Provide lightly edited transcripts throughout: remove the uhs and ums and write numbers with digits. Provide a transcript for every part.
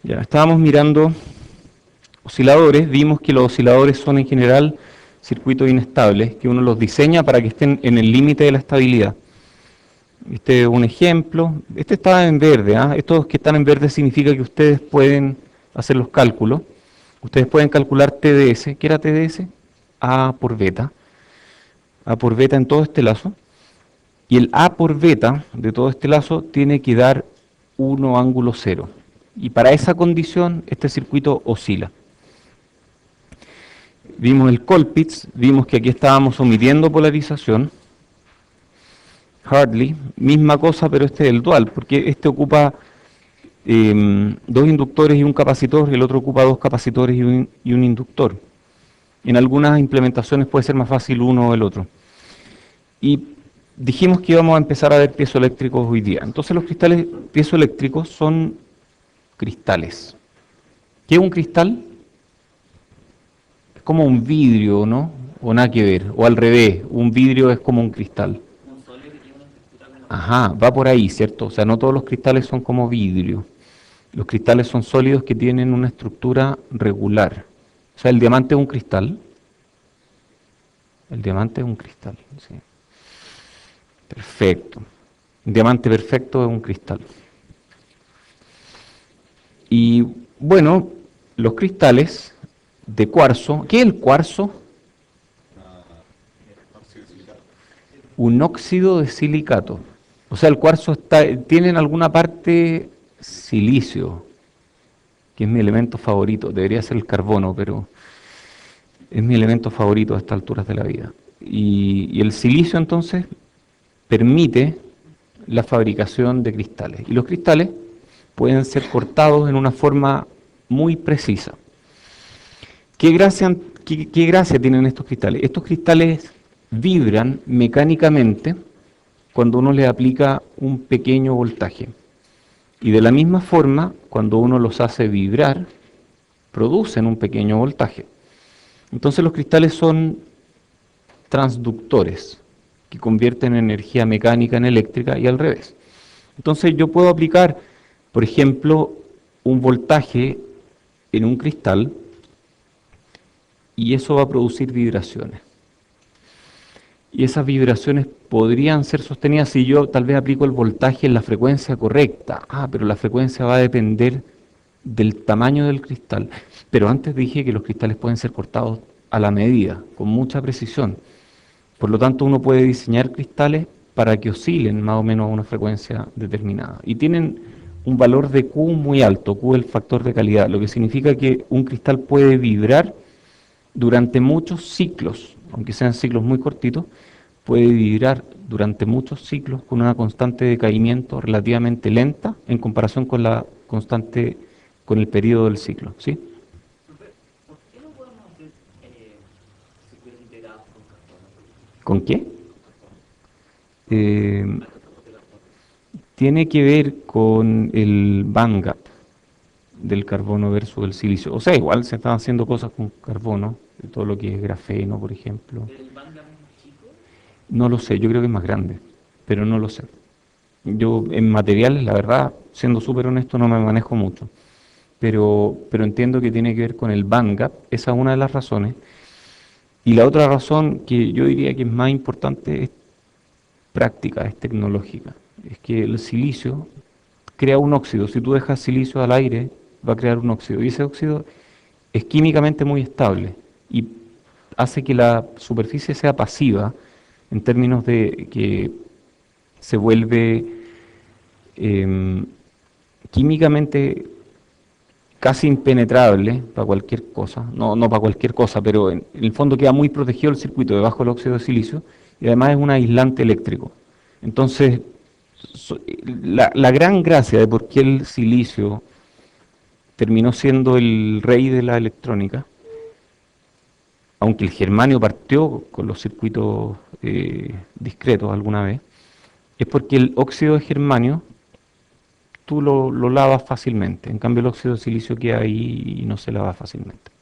Ya, estábamos mirando osciladores, vimos que los osciladores son en general circuitos inestables, que uno los diseña para que estén en el límite de la estabilidad. Este es un ejemplo, este está en verde, ¿ah? Estos que están en verde significa que ustedes pueden hacer los cálculos, ustedes pueden calcular TDS, ¿qué era TDS? A por beta en todo este lazo, y el A por beta de todo este lazo tiene que dar 1 ángulo cero. Y para esa condición este circuito oscila. Vimos el Colpitts, vimos que aquí estábamos omitiendo polarización. Hartley, misma cosa, pero este es el dual, porque este ocupa dos inductores y un capacitor, y el otro ocupa dos capacitores y un inductor. En algunas implementaciones puede ser más fácil uno o el otro. Y dijimos que íbamos a empezar a ver piezoeléctricos hoy día. Entonces los cristales piezoeléctricos son cristales. ¿Qué es un cristal? Es como un vidrio, ¿no? O nada que ver, o al revés, un vidrio es como un cristal. Ajá, va por ahí, ¿cierto? O sea, no todos los cristales son como vidrio. Los cristales son sólidos que tienen una estructura regular. O sea, el diamante es un cristal. El diamante es un cristal, sí. Perfecto. Un diamante perfecto es un cristal. Y bueno, los cristales de cuarzo, ¿qué es el cuarzo? Un óxido de silicato. O sea, el cuarzo tiene en alguna parte silicio, que es mi elemento favorito. Debería ser el carbono, pero es mi elemento favorito a estas alturas de la vida. Y el silicio entonces permite la fabricación de cristales. Y los cristales pueden ser cortados en una forma muy precisa. ¿Qué gracia, qué gracia tienen estos cristales? Estos cristales vibran mecánicamente cuando uno les aplica un pequeño voltaje. Y de la misma forma, cuando uno los hace vibrar, producen un pequeño voltaje. Entonces los cristales son transductores que convierten energía mecánica en eléctrica y al revés. Entonces yo puedo aplicar, por ejemplo, un voltaje en un cristal y eso va a producir vibraciones. Y esas vibraciones podrían ser sostenidas si yo tal vez aplico el voltaje en la frecuencia correcta. Pero la frecuencia va a depender del tamaño del cristal. Pero antes dije que los cristales pueden ser cortados a la medida, con mucha precisión. Por lo tanto, uno puede diseñar cristales para que oscilen más o menos a una frecuencia determinada. Y tienen un valor de Q muy alto, Q es el factor de calidad, lo que significa que un cristal puede vibrar durante muchos ciclos, aunque sean ciclos muy cortitos, puede vibrar durante muchos ciclos con una constante de decaimiento relativamente lenta en comparación con la constante, con el periodo del ciclo, ¿sí? ¿Con qué? Eh, Tiene que ver con el band gap del carbono versus el silicio. O sea, igual se están haciendo cosas con carbono, de todo lo que es grafeno, por ejemplo. No lo sé, yo creo que es más grande, pero no lo sé. Yo en materiales, la verdad, siendo súper honesto, no me manejo mucho. Pero entiendo que tiene que ver con el band gap, esa es una de las razones. Y la otra razón que yo diría que es más importante es práctica, es tecnológica. Es que el silicio crea un óxido. Si tú dejas silicio al aire, va a crear un óxido. Y ese óxido es químicamente muy estable y hace que la superficie sea pasiva en términos de que se vuelve eh, químicamente casi impenetrable para cualquier cosa, no para cualquier cosa, pero en el fondo queda muy protegido el circuito debajo del óxido de silicio y además es un aislante eléctrico. Entonces, la gran gracia de por qué el silicio terminó siendo el rey de la electrónica, aunque el germanio partió con los circuitos discretos alguna vez, es porque el óxido de germanio tú lo lavas fácilmente, en cambio el óxido de silicio queda ahí y no se lava fácilmente.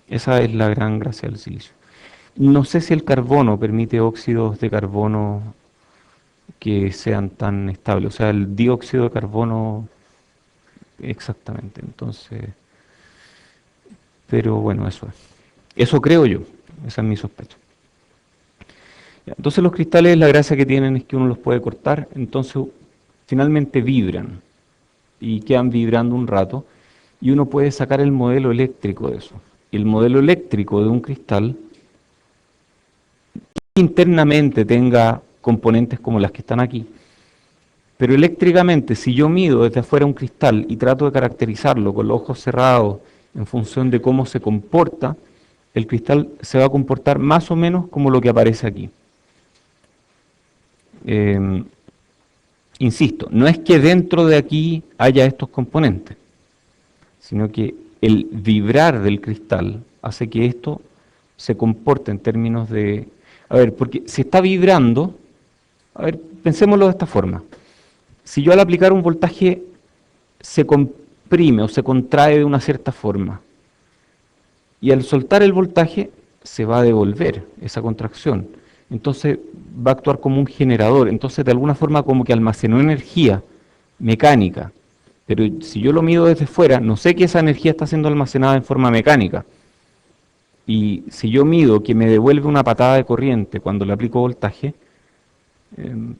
Esa es la gran gracia del silicio. No sé si el carbono permite óxidos de carbono que sean tan estables, o sea, el dióxido de carbono exactamente. Entonces, pero bueno, eso es. Eso creo yo, esa es mi sospecha. Ya, entonces los cristales, la gracia que tienen es que uno los puede cortar, entonces finalmente vibran y quedan vibrando un rato y uno puede sacar el modelo eléctrico de eso. Y el modelo eléctrico de un cristal internamente tenga componentes como las que están aquí, pero eléctricamente, si yo mido desde afuera un cristal y trato de caracterizarlo con los ojos cerrados en función de cómo se comporta, el cristal se va a comportar más o menos como lo que aparece aquí. Eh, Insisto, no es que dentro de aquí haya estos componentes, sino que el vibrar del cristal hace que esto se comporte en términos de... A ver, porque si está vibrando, a ver, pensémoslo de esta forma. Si yo al aplicar un voltaje se comprime o se contrae de una cierta forma, y al soltar el voltaje se va a devolver esa contracción. Entonces va a actuar como un generador. Entonces de alguna forma como que almacenó energía mecánica. Pero si yo lo mido desde fuera, no sé que esa energía está siendo almacenada en forma mecánica. Y si yo mido que me devuelve una patada de corriente cuando le aplico voltaje,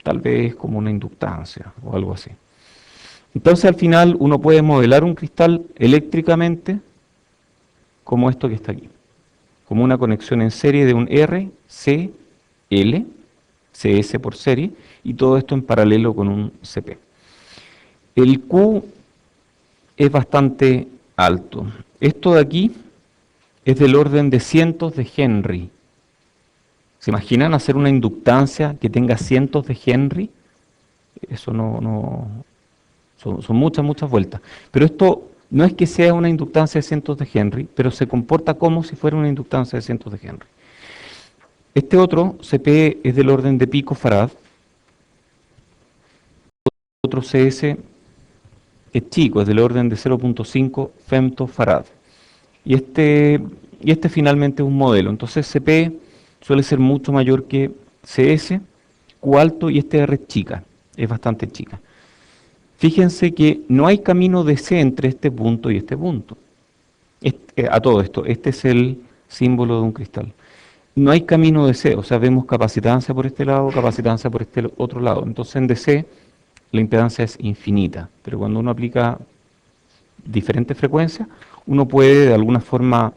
tal vez como una inductancia o algo así. Entonces al final uno puede modelar un cristal eléctricamente como esto que está aquí, como una conexión en serie de un R, C, L, CS por serie, y todo esto en paralelo con un CP. El Q es bastante alto. Esto de aquí es del orden de cientos de Henry. ¿Se imaginan hacer una inductancia que tenga cientos de Henry? Eso son muchas, muchas vueltas. Pero esto no es que sea una inductancia de cientos de Henry, pero se comporta como si fuera una inductancia de cientos de Henry. Este otro CP es del orden de picofarad, otro CS es chico, es del orden de 0.5 femtofarad. Y este finalmente es un modelo. Entonces CP suele ser mucho mayor que CS, Q alto y este R es chica, es bastante chica. Fíjense que no hay camino de C entre este punto y este punto. A todo esto, este es el símbolo de un cristal. No hay camino de C, o sea, vemos capacitancia por este lado, capacitancia por este otro lado. Entonces en DC la impedancia es infinita, pero cuando uno aplica diferentes frecuencias, uno puede de alguna forma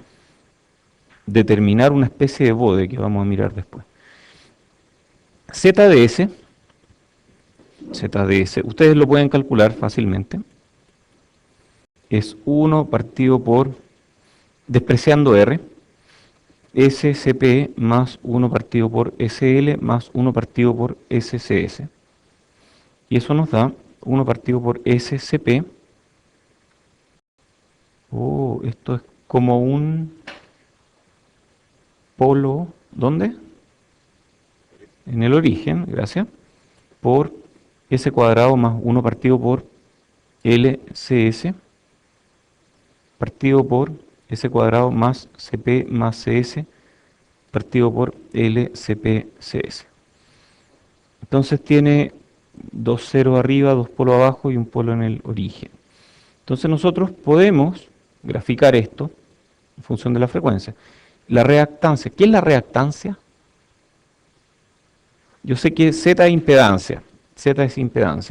determinar una especie de bode que vamos a mirar después. ZDS, ZDS, ustedes lo pueden calcular fácilmente, es 1 partido por, despreciando R, SCP más 1 partido por SL más 1 partido por SCS. Y eso nos da 1 partido por SCP. Oh, esto es como un polo, ¿dónde? En el origen, gracias, por S cuadrado más 1 partido por LCS, partido por S cuadrado más CP más CS, partido por LCPCS. Entonces tiene dos ceros arriba, dos polos abajo y un polo en el origen. Entonces nosotros podemos graficar esto en función de la frecuencia. La reactancia, ¿qué es la reactancia? Yo sé que Z es impedancia,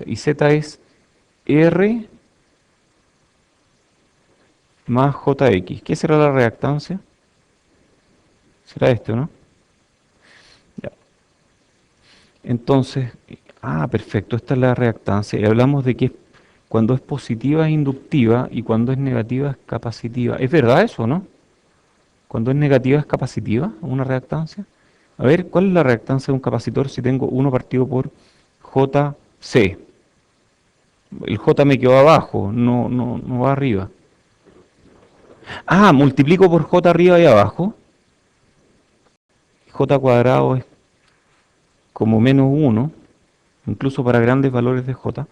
y Z es R más JX. ¿Qué será la reactancia? Será esto, ¿no? Ya. Entonces, perfecto, esta es la reactancia. Y hablamos de que cuando es positiva es inductiva y cuando es negativa es capacitiva. ¿Es verdad eso, no? Cuando es negativa es capacitiva, una reactancia. A ver, ¿cuál es la reactancia de un capacitor si tengo 1 partido por JC? El J me quedó abajo, no va arriba. Multiplico por J arriba y abajo. J cuadrado es como menos 1, incluso para grandes valores de J.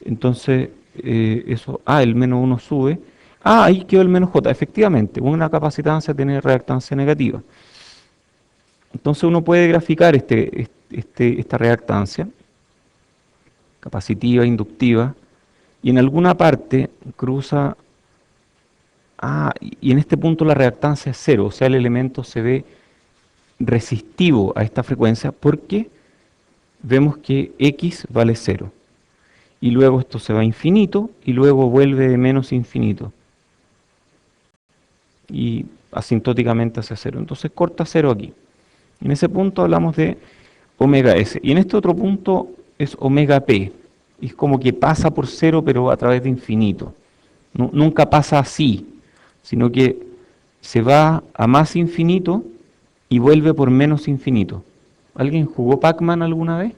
Entonces, el menos 1 sube. Ahí quedó el menos J. Efectivamente, una capacitancia tiene reactancia negativa. Entonces uno puede graficar esta reactancia capacitiva, inductiva, y en alguna parte cruza, y en este punto la reactancia es cero, o sea, el elemento se ve resistivo a esta frecuencia porque vemos que X vale cero. Y luego esto se va a infinito y luego vuelve de menos infinito. Y asintóticamente hacia cero. Entonces corta cero aquí. En ese punto hablamos de omega S. Y en este otro punto es omega P. Es como que pasa por cero pero a través de infinito. Nunca pasa así, sino que se va a más infinito y vuelve por menos infinito. ¿Alguien jugó Pac-Man alguna vez?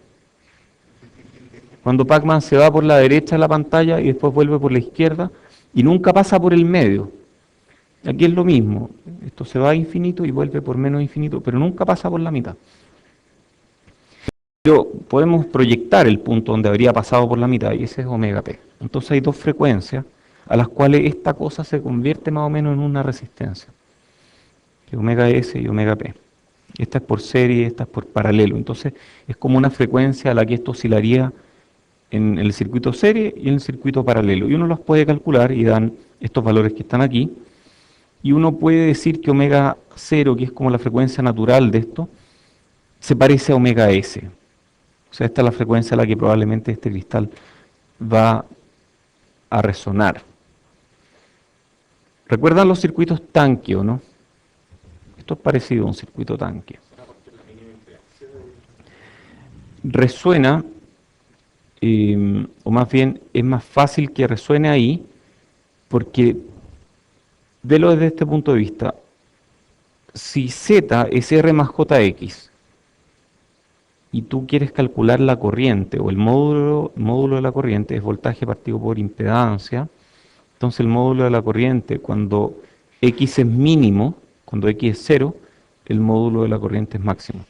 Cuando Pac-Man se va por la derecha de la pantalla y después vuelve por la izquierda y nunca pasa por el medio. Aquí es lo mismo. Esto se va a infinito y vuelve por menos infinito, pero nunca pasa por la mitad. Pero podemos proyectar el punto donde habría pasado por la mitad y ese es omega p. Entonces hay dos frecuencias a las cuales esta cosa se convierte más o menos en una resistencia, que es omega s y omega p. Esta es por serie, esta es por paralelo. Entonces es como una frecuencia a la que esto oscilaría en el circuito serie y en el circuito paralelo. Y uno los puede calcular y dan estos valores que están aquí. Y uno puede decir que omega 0, que es como la frecuencia natural de esto, se parece a omega S. O sea, esta es la frecuencia a la que probablemente este cristal va a resonar. ¿Recuerdan los circuitos tanque o no? Esto es parecido a un circuito tanque. Resuena, o más bien es más fácil que resuene ahí, porque, velo desde este punto de vista, si Z es R más JX, y tú quieres calcular la corriente, o el módulo de la corriente es voltaje partido por impedancia, entonces el módulo de la corriente, cuando X es mínimo, cuando X es cero, el módulo de la corriente es máximo.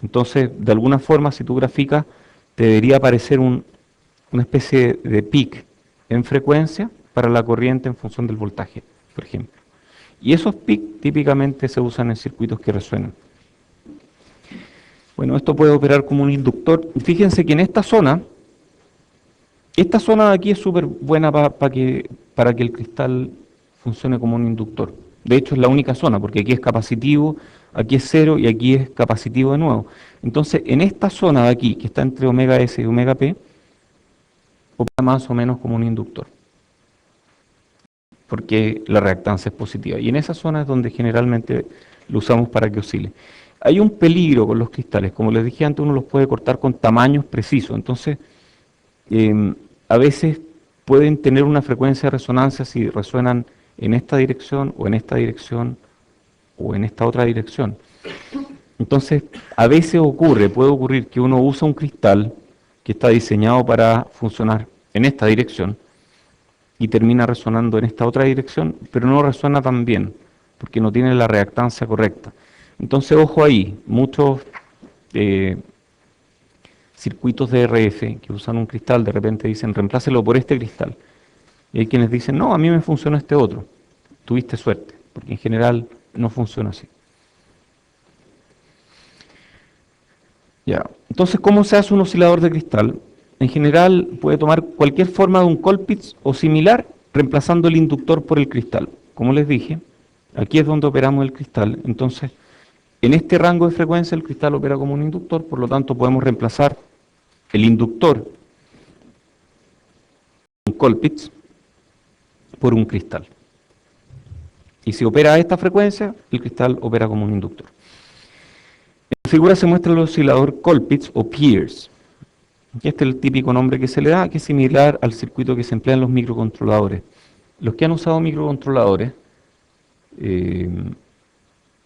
Entonces, de alguna forma, si tú graficas, te debería aparecer una especie de pic en frecuencia para la corriente en función del voltaje, por ejemplo. Y esos pic típicamente se usan en circuitos que resuenan. Bueno, esto puede operar como un inductor. Fíjense que en esta zona de aquí es súper buena para que el cristal funcione como un inductor. De hecho, es la única zona, porque aquí es capacitivo, aquí es cero y aquí es capacitivo de nuevo. Entonces, en esta zona de aquí, que está entre omega S y omega P, opera más o menos como un inductor, porque la reactancia es positiva. Y en esa zona es donde generalmente lo usamos para que oscile. Hay un peligro con los cristales, como les dije antes, uno los puede cortar con tamaños precisos. Entonces, a veces pueden tener una frecuencia de resonancia si resuenan en esta dirección o en esta dirección o en esta otra dirección. Entonces, a veces puede ocurrir que uno usa un cristal que está diseñado para funcionar en esta dirección y termina resonando en esta otra dirección, pero no resuena tan bien porque no tiene la reactancia correcta. Entonces, ojo ahí, muchos circuitos de RF que usan un cristal, de repente dicen, reemplácelo por este cristal. Y hay quienes dicen, no, a mí me funcionó este otro. Tuviste suerte, porque en general no funciona así. Ya. Entonces, ¿cómo se hace un oscilador de cristal? En general puede tomar cualquier forma de un Colpitts o similar, reemplazando el inductor por el cristal. Como les dije, aquí es donde operamos el cristal. Entonces, en este rango de frecuencia el cristal opera como un inductor, por lo tanto podemos reemplazar el inductor, un Colpitts, por un cristal. Y si opera a esta frecuencia, el cristal opera como un inductor. En la figura se muestra el oscilador Colpitts o Pierce. Este es el típico nombre que se le da, que es similar al circuito que se emplea en los microcontroladores. Los que han usado microcontroladores,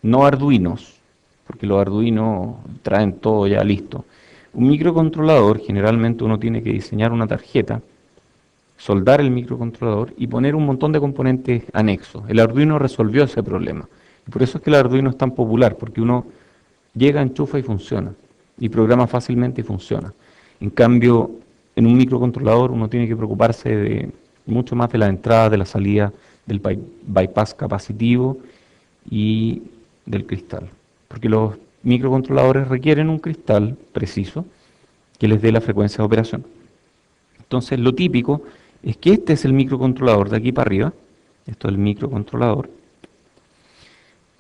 no Arduinos, porque los Arduinos traen todo ya listo. Un microcontrolador, generalmente uno tiene que diseñar una tarjeta, soldar el microcontrolador y poner un montón de componentes anexos. El Arduino resolvió ese problema. Y por eso es que el Arduino es tan popular, porque uno llega, enchufa y funciona. Y programa fácilmente y funciona. En cambio, en un microcontrolador uno tiene que preocuparse de mucho más de la entrada, de la salida, del bypass capacitivo y del cristal. Porque los microcontroladores requieren un cristal preciso que les dé la frecuencia de operación. Entonces lo típico es que este es el microcontrolador de aquí para arriba, esto es el microcontrolador.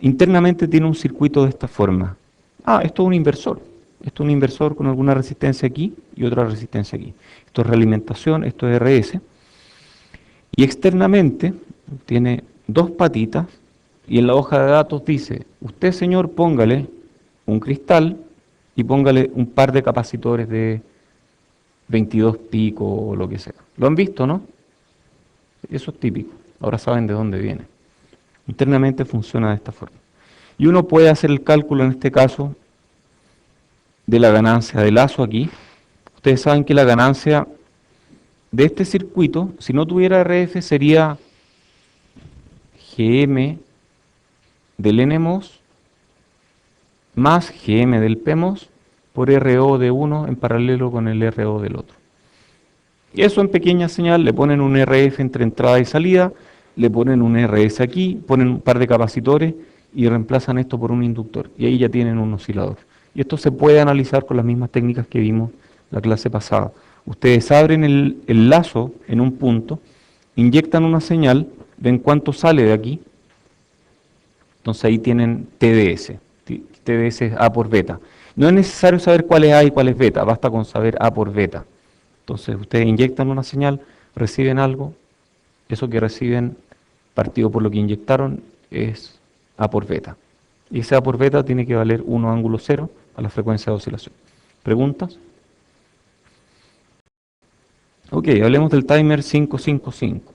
Internamente tiene un circuito de esta forma. Ah, esto es un inversor. Esto es un inversor con alguna resistencia aquí y otra resistencia aquí. Esto es realimentación, esto es RS. Y externamente tiene dos patitas y en la hoja de datos dice, usted señor póngale un cristal y póngale un par de capacitores de 22 pico o lo que sea. ¿Lo han visto, no? Eso es típico. Ahora saben de dónde viene. Internamente funciona de esta forma. Y uno puede hacer el cálculo en este caso de la ganancia de lazo aquí. Ustedes saben que la ganancia de este circuito, si no tuviera RF, sería GM del NMOS más GM del PMOS por RO de uno en paralelo con el RO del otro. Y eso en pequeña señal le ponen un RF entre entrada y salida, le ponen un RS aquí, ponen un par de capacitores y reemplazan esto por un inductor. Y ahí ya tienen un oscilador. Y esto se puede analizar con las mismas técnicas que vimos la clase pasada. Ustedes abren el lazo en un punto, inyectan una señal, ven cuánto sale de aquí. Entonces ahí tienen TDS. TDS es A por beta. No es necesario saber cuál es A y cuál es beta, basta con saber A por beta. Entonces ustedes inyectan una señal, reciben algo, eso que reciben partido por lo que inyectaron es A por beta. Y ese A por beta tiene que valer 1 ángulo 0 a la frecuencia de oscilación. ¿Preguntas? Ok, hablemos del timer 555,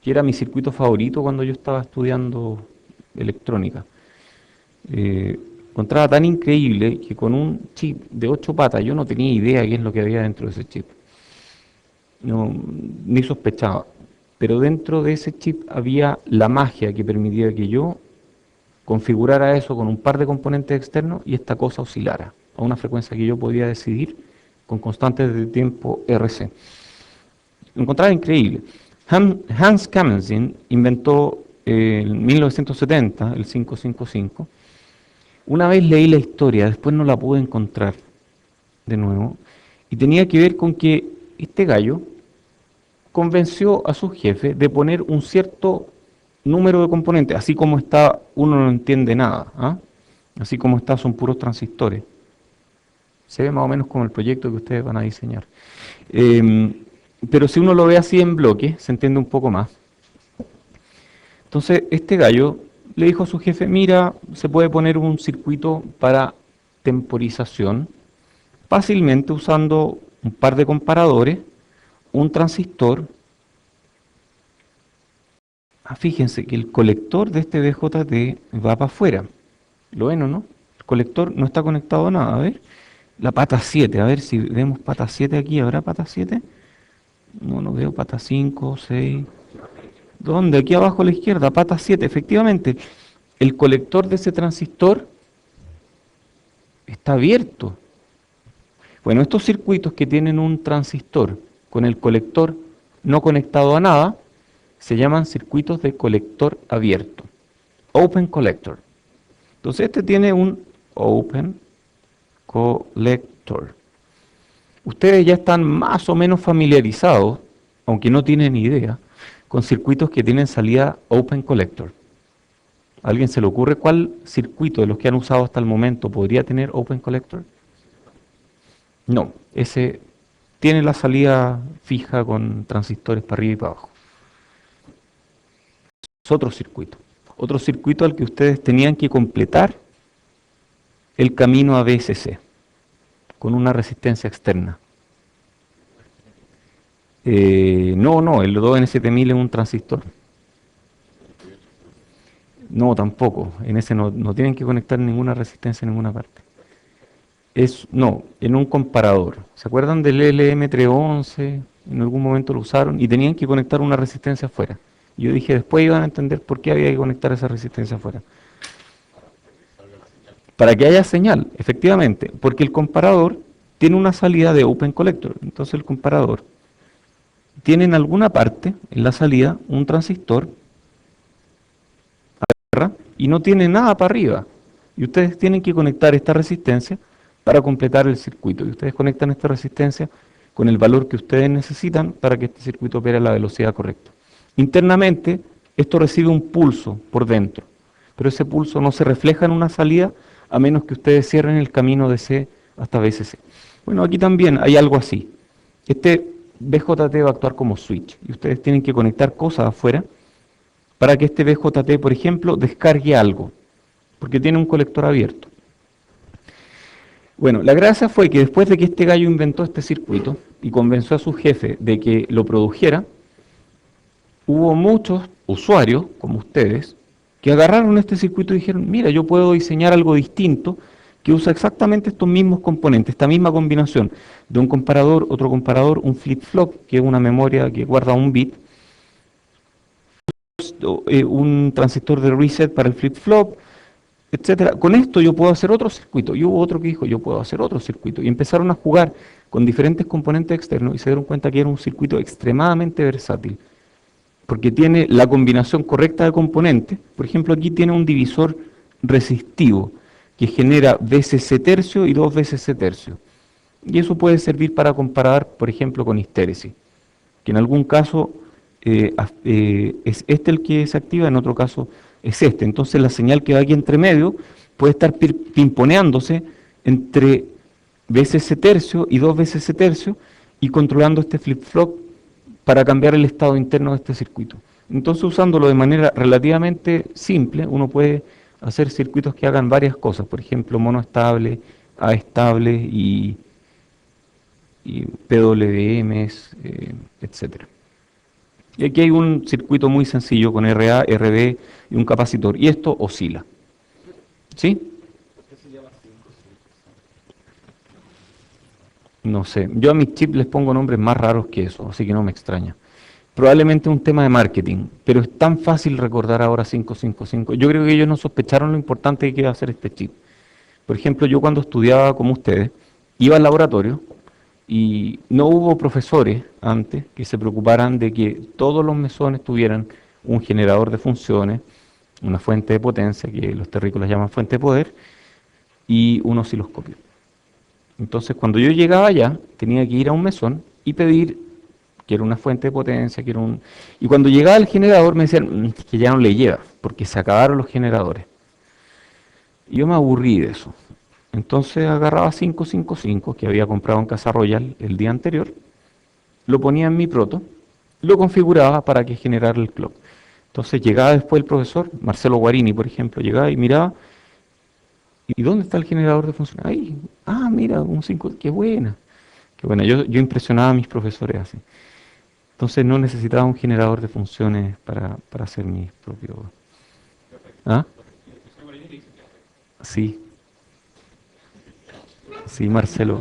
que era mi circuito favorito cuando yo estaba estudiando electrónica. Encontraba tan increíble que con un chip de 8 patas yo no tenía idea qué es lo que había dentro de ese chip. No, ni sospechaba. Pero dentro de ese chip había la magia que permitía que yo configurara eso con un par de componentes externos y esta cosa oscilara a una frecuencia que yo podía decidir con constantes de tiempo RC. Lo encontraba increíble. Hans Kamen-Zinn inventó en 1970 el 555. Una vez leí la historia, después no la pude encontrar de nuevo, y tenía que ver con que este gallo convenció a su jefe de poner un cierto número de componentes, así como está, uno no entiende nada, ¿ah? Así como está, son puros transistores. Se ve más o menos como el proyecto que ustedes van a diseñar. Pero si uno lo ve así en bloque, se entiende un poco más. Entonces, este gallo le dijo a su jefe, mira, se puede poner un circuito para temporización fácilmente usando un par de comparadores, un transistor. Fíjense que el colector de este DJT va para afuera. ¿Lo ven o no? El colector no está conectado a nada. A ver, la pata 7, a ver si vemos pata 7 aquí. ¿Habrá pata 7? No, no veo pata 5, 6. ¿Dónde? Aquí abajo a la izquierda, pata 7. Efectivamente, el colector de ese transistor está abierto. Bueno, estos circuitos que tienen un transistor con el colector no conectado a nada, se llaman circuitos de colector abierto, Open Collector. Entonces este tiene un Open Collector. Ustedes ya están más o menos familiarizados, aunque no tienen idea, con circuitos que tienen salida Open Collector. ¿A alguien se le ocurre cuál circuito de los que han usado hasta el momento podría tener Open Collector? No, ese tiene la salida fija con transistores para arriba y para abajo. Es otro circuito al que ustedes tenían que completar el camino a BSC con una resistencia externa. No, el 2N7000 es un transistor. No, tampoco, en ese no tienen que conectar ninguna resistencia en ninguna parte. No, en un comparador. ¿Se acuerdan del LM311? En algún momento lo usaron y tenían que conectar una resistencia afuera. Yo dije, después iban a entender por qué había que conectar esa resistencia afuera. Para que haya señal, efectivamente, porque el comparador tiene una salida de Open Collector. Entonces el comparador tiene en alguna parte, en la salida, un transistor y no tiene nada para arriba. Y ustedes tienen que conectar esta resistencia para completar el circuito. Y ustedes conectan esta resistencia con el valor que ustedes necesitan para que este circuito opere a la velocidad correcta. Internamente, esto recibe un pulso por dentro, pero ese pulso no se refleja en una salida a menos que ustedes cierren el camino de C hasta BCC. Bueno, aquí también hay algo así. Este BJT va a actuar como switch y ustedes tienen que conectar cosas afuera para que este BJT, por ejemplo, descargue algo, porque tiene un colector abierto. Bueno, la gracia fue que después de que este gallo inventó este circuito y convenció a su jefe de que lo produjera, hubo muchos usuarios, como ustedes, que agarraron este circuito y dijeron, mira, yo puedo diseñar algo distinto que usa exactamente estos mismos componentes, esta misma combinación de un comparador, otro comparador, un flip-flop, que es una memoria que guarda un bit, un transistor de reset para el flip-flop, etcétera. Con esto yo puedo hacer otro circuito. Y hubo otro que dijo, yo puedo hacer otro circuito. Y empezaron a jugar con diferentes componentes externos y se dieron cuenta que era un circuito extremadamente versátil, porque tiene la combinación correcta de componentes. Por ejemplo, aquí tiene un divisor resistivo que genera VCC tercio y 2 VCC tercio. Y eso puede servir para comparar, por ejemplo, con histéresis, que en algún caso es este el que se activa, en otro caso es este. Entonces la señal que va aquí entre medio puede estar pimponeándose entre VCC tercio y 2 VCC tercio y controlando este flip-flop para cambiar el estado interno de este circuito. Entonces, usándolo de manera relativamente simple, uno puede hacer circuitos que hagan varias cosas, por ejemplo, monoestable, A-estable y PWMs, etcétera. Y aquí hay un circuito muy sencillo con RA, RB y un capacitor, y esto oscila. ¿Sí? No sé, yo a mis chips les pongo nombres más raros que eso, así que no me extraña. Probablemente un tema de marketing, pero es tan fácil recordar ahora 555. Yo creo que ellos no sospecharon lo importante que iba a ser este chip. Por ejemplo, yo cuando estudiaba como ustedes, iba al laboratorio y no hubo profesores antes que se preocuparan de que todos los mesones tuvieran un generador de funciones, una fuente de potencia, que los terrícolas llaman fuente de poder, y un osciloscopio. Entonces, cuando yo llegaba allá, tenía que ir a un mesón y pedir que era una fuente de potencia, que era un... Y cuando llegaba el generador me decían que ya no le lleva, porque se acabaron los generadores. Y yo me aburrí de eso. Entonces agarraba 555 que había comprado en Casa Royal el día anterior, lo ponía en mi proto, lo configuraba para que generara el clock. Entonces llegaba después el profesor, Marcelo Guarini, por ejemplo, llegaba y miraba, ¿y dónde está el generador de funciones? Ahí, mira, un 5, qué buena. Qué buena, yo impresionaba a mis profesores así. Entonces no necesitaba un generador de funciones para hacer mis propios... ¿Ah? Sí, sí, Marcelo.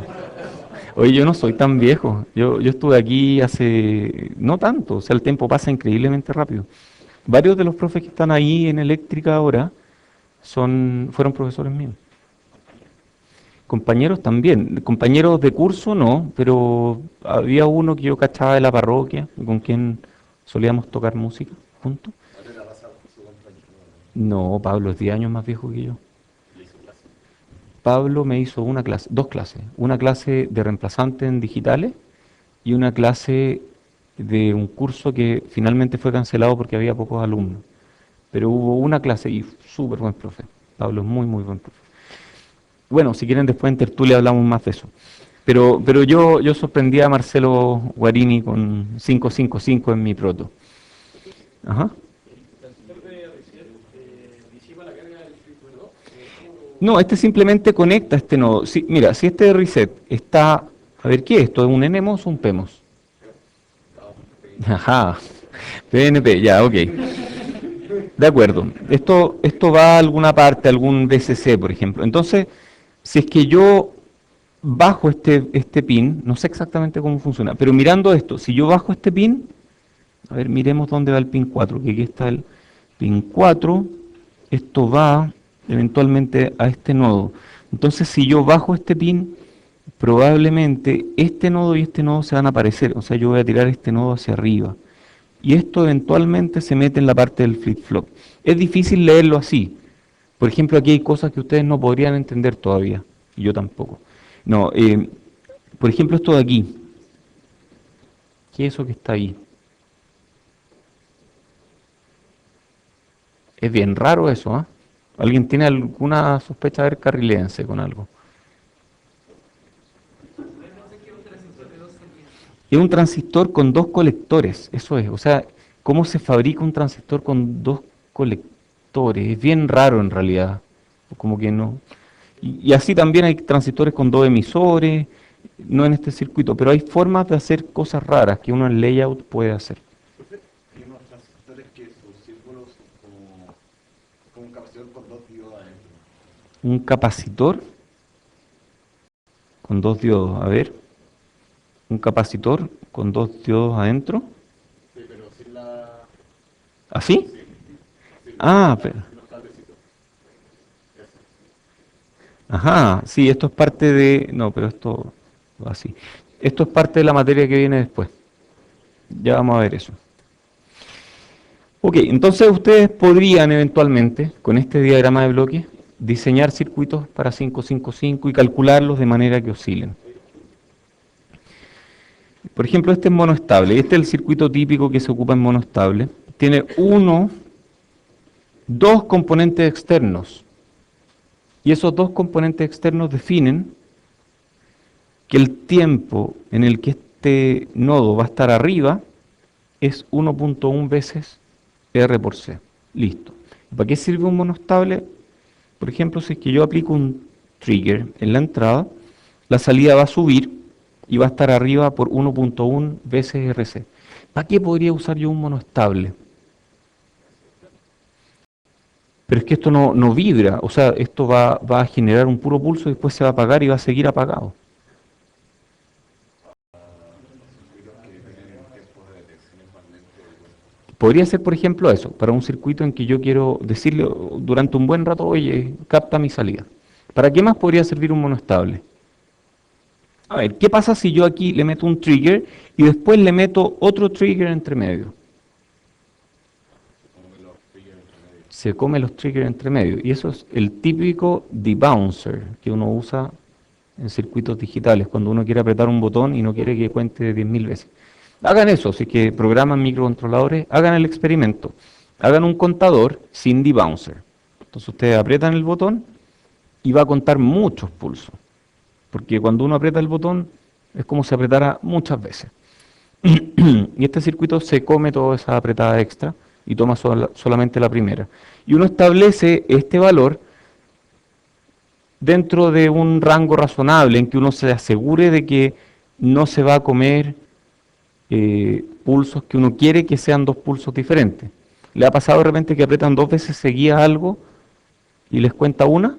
Oye, yo no soy tan viejo. Yo estuve aquí hace no tanto, o sea, el tiempo pasa increíblemente rápido. Varios de los profes que están ahí en eléctrica ahora fueron profesores míos. Compañeros también, compañeros de curso no, pero había uno que yo cachaba de la parroquia, con quien solíamos tocar música juntos. No, Pablo es 10 años más viejo que yo. Pablo me hizo dos clases, una clase de reemplazante en digitales y una clase de un curso que finalmente fue cancelado porque había pocos alumnos. Pero hubo una clase y súper buen profe. Pablo es muy, muy buen profe. Bueno, si quieren después en tertulia hablamos más de eso. Pero yo sorprendí a Marcelo Guarini con 555 en mi proto. Ajá. No, este simplemente conecta este nodo. Mira, si este reset está... A ver, ¿qué es esto? ¿Es un NMOS o un PMOS? Ajá. PNP, ya, ok. De acuerdo. Esto va a alguna parte, a algún VCC, por ejemplo. Entonces, si es que yo bajo este pin, no sé exactamente cómo funciona, pero mirando esto, si yo bajo este pin, a ver, miremos dónde va el pin 4, que aquí está el pin 4, esto va eventualmente a este nodo. Entonces, si yo bajo este pin, probablemente este nodo y este nodo se van a aparecer, o sea, yo voy a tirar este nodo hacia arriba. Y esto eventualmente se mete en la parte del flip-flop. Es difícil leerlo así. Por ejemplo, aquí hay cosas que ustedes no podrían entender todavía, y yo tampoco. No, por ejemplo, esto de aquí. ¿Qué es eso que está ahí? Es bien raro eso, ¿ah? ¿Alguien tiene alguna sospecha? A ver, carriléense con algo. Es un transistor con dos colectores, eso es. O sea, ¿cómo se fabrica un transistor con dos colectores? Es bien raro en realidad. Como que no. Y así también hay transistores con dos emisores, no en este circuito, pero hay formas de hacer cosas raras que uno en layout puede hacer. Hay unos transistores que sus símbolos como un capacitor con dos diodos adentro. Un capacitor con dos diodos, a ver, un capacitor con dos diodos adentro, Sí, pero sin la... ¿así? Sí, Ah, pero, sin los cablecitos. Eso. ajá, sí, esto es parte de, no, pero esto va así. Esto es parte de la materia que viene después. Ya vamos a ver eso. Ok, entonces ustedes podrían eventualmente, con este diagrama de bloques, diseñar circuitos para 555 y calcularlos de manera que oscilen. Por ejemplo, este es monoestable. Este es el circuito típico que se ocupa en monoestable. Tiene dos componentes externos. Y esos dos componentes externos definen que el tiempo en el que este nodo va a estar arriba es 1.1 veces R por C. Listo. ¿Para qué sirve un monoestable? Por ejemplo, si es que yo aplico un trigger en la entrada, la salida va a subir y va a estar arriba por 1.1 veces RC. ¿Para qué podría usar yo un monoestable? Pero es que esto no vibra, o sea, esto va a generar un puro pulso y después se va a apagar y va a seguir apagado. Podría ser, por ejemplo, eso, para un circuito en que yo quiero decirle durante un buen rato, oye, capta mi salida. ¿Para qué más podría servir un monoestable? A ver, ¿qué pasa si yo aquí le meto un trigger y después le meto otro trigger entre medio? Se come los triggers entre medio. Y eso es el típico debouncer que uno usa en circuitos digitales, cuando uno quiere apretar un botón y no quiere que cuente 10.000 veces. Hagan eso, si es que programan microcontroladores, hagan el experimento. Hagan un contador sin debouncer. Entonces ustedes aprietan el botón y va a contar muchos pulsos. Porque cuando uno aprieta el botón es como si apretara muchas veces. Y este circuito se come toda esa apretada extra y toma solamente la primera. Y uno establece este valor dentro de un rango razonable en que uno se asegure de que no se va a comer pulsos que uno quiere que sean dos pulsos diferentes. ¿Le ha pasado de repente que apretan dos veces seguidas algo y les cuenta una?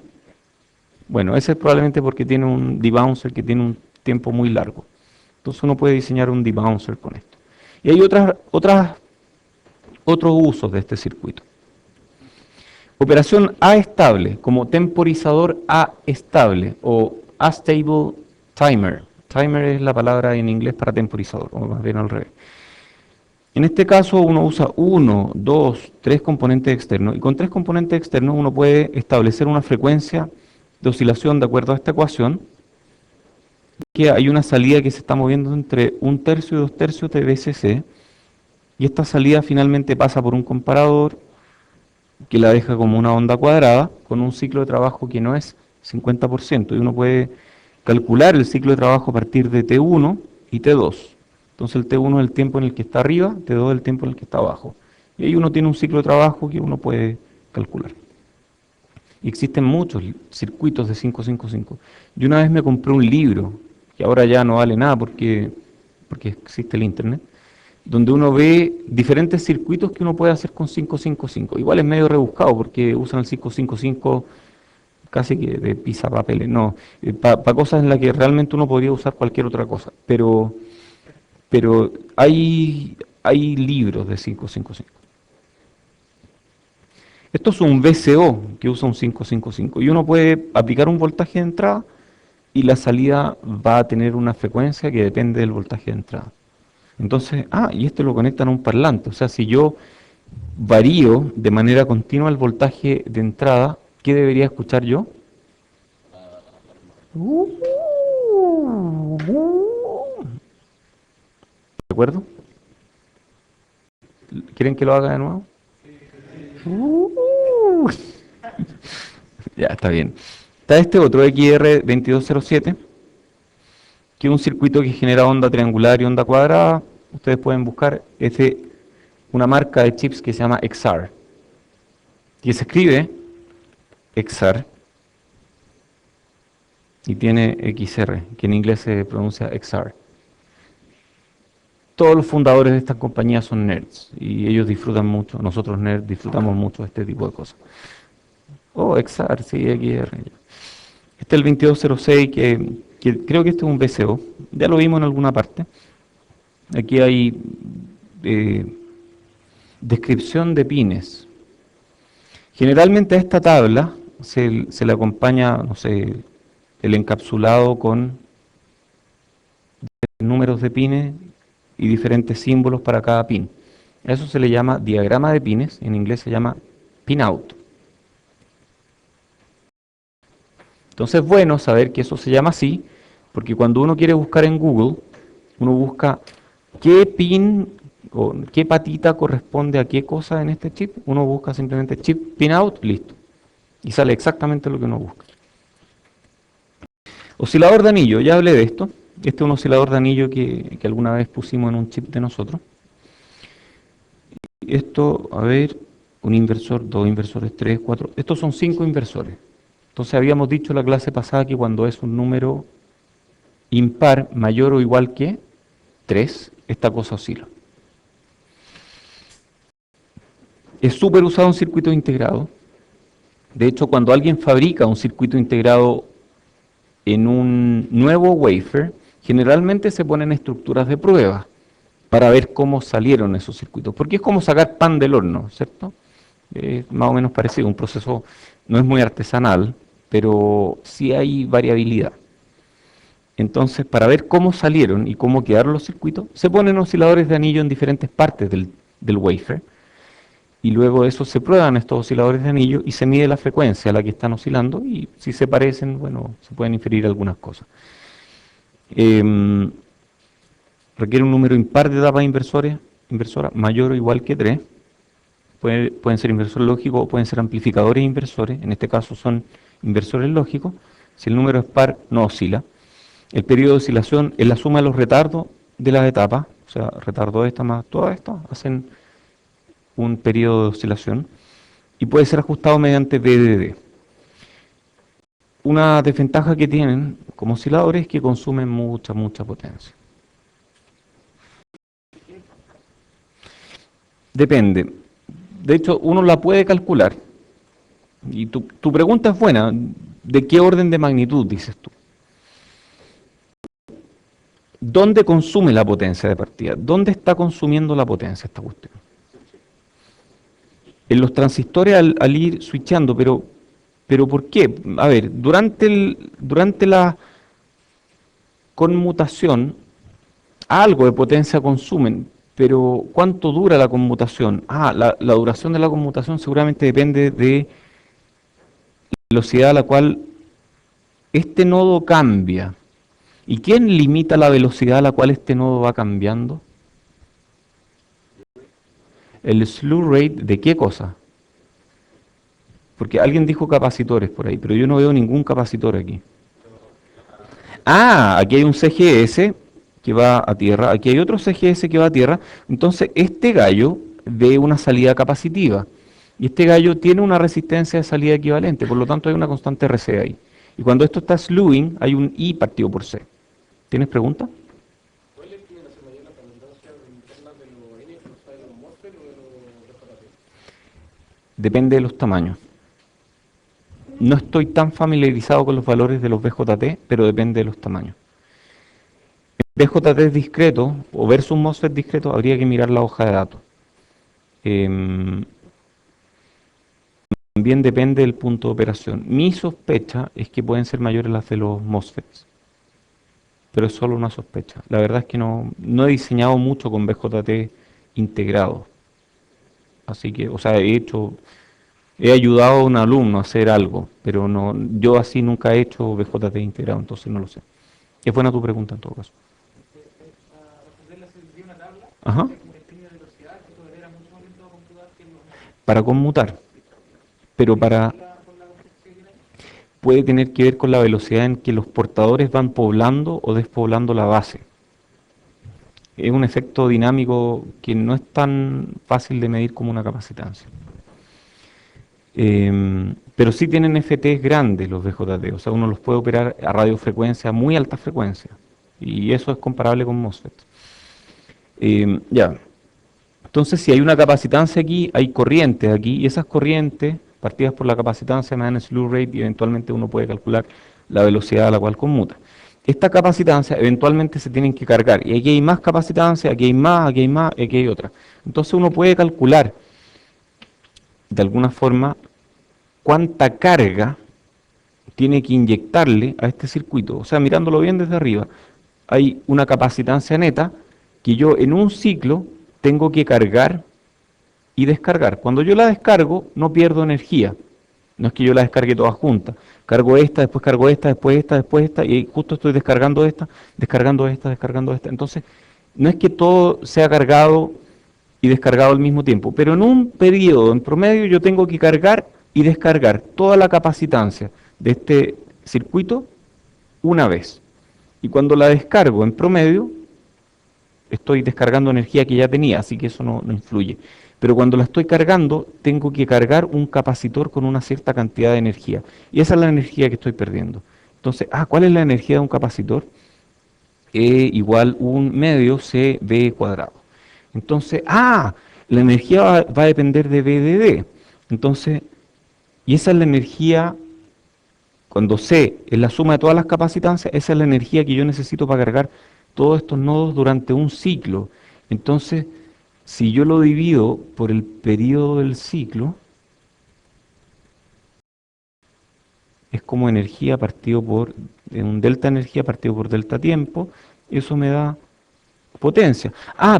Bueno, ese es probablemente porque tiene un debouncer que tiene un tiempo muy largo. Entonces uno puede diseñar un debouncer con esto. Y hay otros usos de este circuito. Operación A estable, como temporizador A estable o astable timer. Timer es la palabra en inglés para temporizador, o más bien al revés. En este caso uno usa uno, dos, tres componentes externos y con tres componentes externos uno puede establecer una frecuencia de oscilación de acuerdo a esta ecuación, que hay una salida que se está moviendo entre 1/3 y 2/3 de BCC y esta salida finalmente pasa por un comparador que la deja como una onda cuadrada con un ciclo de trabajo que no es 50% y uno puede calcular el ciclo de trabajo a partir de T1 y T2. Entonces el T1 es el tiempo en el que está arriba, T2 es el tiempo en el que está abajo. Y ahí uno tiene un ciclo de trabajo que uno puede calcular. Y existen muchos circuitos de 555. Yo una vez me compré un libro, que ahora ya no vale nada porque existe el Internet, donde uno ve diferentes circuitos que uno puede hacer con 555. Igual es medio rebuscado porque usan el 555 casi que de papeles, no, para cosas en las que realmente uno podría usar cualquier otra cosa. Pero hay libros de 555. Esto es un VCO que usa un 555 y uno puede aplicar un voltaje de entrada y la salida va a tener una frecuencia que depende del voltaje de entrada. Entonces, y esto lo conectan a un parlante. O sea, si yo varío de manera continua el voltaje de entrada, ¿qué debería escuchar yo? acuerdo? ¿Quieren que lo haga de nuevo? Uh, ya, está bien. Está este otro XR2207, que es un circuito que genera onda triangular y onda cuadrada. Ustedes pueden buscar, es de una marca de chips que se llama XR, que se escribe XR y tiene XR, que en inglés se pronuncia XR. Todos los fundadores de estas compañías son nerds y ellos disfrutan mucho, nosotros nerds disfrutamos mucho de este tipo de cosas. Oh, XR, sí, XR. Este es el 2206, que creo que este es un VCO, ya lo vimos en alguna parte. Aquí hay eh, descripción de pines. Generalmente a esta tabla se le acompaña, no sé, el encapsulado con números de pines y diferentes símbolos para cada pin. A eso se le llama diagrama de pines, en inglés se llama pinout. Entonces es bueno saber que eso se llama así, porque cuando uno quiere buscar en Google, uno busca qué pin o qué patita corresponde a qué cosa en este chip. Uno busca simplemente chip pinout, listo. Y sale exactamente lo que uno busca. Oscilador de anillo, ya hablé de esto. Este es un oscilador de anillo que alguna vez pusimos en un chip de nosotros. Esto, a ver, un inversor, dos inversores, tres, cuatro. Estos son 5 inversores. Entonces habíamos dicho en la clase pasada que cuando es un número impar mayor o igual que 3, esta cosa oscila. Es súper usado en circuitos integrados. De hecho, cuando alguien fabrica un circuito integrado en un nuevo wafer, generalmente se ponen estructuras de prueba para ver cómo salieron esos circuitos. Porque es como sacar pan del horno, ¿cierto? Es más o menos parecido. Un proceso no es muy artesanal, pero sí hay variabilidad. Entonces, para ver cómo salieron y cómo quedaron los circuitos, se ponen osciladores de anillo en diferentes partes del wafer, y luego de eso se prueban estos osciladores de anillo y se mide la frecuencia a la que están oscilando, y si se parecen, bueno, se pueden inferir algunas cosas. Requiere un número impar de etapas inversoras mayor o igual que 3. Pueden ser inversores lógicos o pueden ser amplificadores inversores. En este caso son inversores lógicos. Si el número es par, no oscila. El periodo de oscilación es la suma de los retardos de las etapas, o sea, retardo esta más todas estas, hacen un periodo de oscilación y puede ser ajustado mediante VDD. Una desventaja que tienen como osciladores es que consumen mucha potencia. Depende. De hecho, uno la puede calcular. Y tu pregunta es buena. ¿De qué orden de magnitud dices tú? ¿Dónde consume la potencia de partida? ¿Dónde está consumiendo la potencia esta cuestión? En los transistores al ir switchando, pero ¿por qué? A ver, durante la conmutación, algo de potencia consumen, pero ¿cuánto dura la conmutación? La duración de la conmutación seguramente depende de la velocidad a la cual este nodo cambia. ¿Y quién limita la velocidad a la cual este nodo va cambiando? ¿El slew rate de qué cosa? Porque alguien dijo capacitores por ahí, pero yo no veo ningún capacitor aquí. Aquí hay un CGS que va a tierra, aquí hay otro CGS que va a tierra. Entonces este gallo ve una salida capacitiva. Y este gallo tiene una resistencia de salida equivalente, por lo tanto hay una constante RC ahí. Y cuando esto está slewing, hay un I partido por C. ¿Tienes pregunta? ¿Cuál es tiene la mayor la capacidad interna de los N que no sabe de los MOSFET o de los RJT? Depende de los tamaños. No estoy tan familiarizado con los valores de los BJT, pero depende de los tamaños. BJT discreto o versus MOSFET discreto, habría que mirar la hoja de datos. También depende del punto de operación. Mi sospecha es que pueden ser mayores las de los MOSFETs, pero es solo una sospecha. La verdad es que no he diseñado mucho con BJT integrado. Así que, o sea, he ayudado a un alumno a hacer algo, pero no, yo así nunca he hecho BJT integrado, entonces no lo sé. Es buena tu pregunta en todo caso. Para responder la selección una Ajá. Tiene velocidad que tolera mucho más lento a computar que los Para conmutar, pero para con la complejidad que tiene. puede tener que ver con la velocidad en que los portadores van poblando o despoblando la base. Es un efecto dinámico que no es tan fácil de medir como una capacitancia. Pero sí tienen FTs grandes los BJT, o sea, uno los puede operar a radiofrecuencia, muy alta frecuencia, y eso es comparable con MOSFET. Ya, entonces si hay una capacitancia aquí, hay corrientes aquí, y esas corrientes, partidas por la capacitancia, me dan el slew rate, y eventualmente uno puede calcular la velocidad a la cual conmuta. Esta capacitancia eventualmente se tienen que cargar, y aquí hay más capacitancia, aquí hay más, aquí hay más, aquí hay otra. Entonces uno puede calcular de alguna forma cuánta carga tiene que inyectarle a este circuito. O sea, mirándolo bien desde arriba, hay una capacitancia neta que yo en un ciclo tengo que cargar y descargar. Cuando yo la descargo, no pierdo energía. No es que yo la descargue todas juntas. Cargo esta, después cargo esta, después esta, y justo estoy descargando esta, descargando esta, descargando esta. Entonces, no es que todo sea cargado y descargado al mismo tiempo, pero en un periodo, en promedio, yo tengo que cargar y descargar toda la capacitancia de este circuito una vez. Y cuando la descargo en promedio, estoy descargando energía que ya tenía, así que eso no influye. Pero cuando la estoy cargando, tengo que cargar un capacitor con una cierta cantidad de energía. Y esa es la energía que estoy perdiendo. Entonces, ¿cuál es la energía de un capacitor? E igual un medio CV cuadrado. Entonces, la energía va a depender de B de D. Entonces, y esa es la energía, cuando C es la suma de todas las capacitancias, esa es la energía que yo necesito para cargar todos estos nodos durante un ciclo. Entonces, si yo lo divido por el periodo del ciclo, es como energía partido por, un delta energía partido por delta tiempo, eso me da potencia.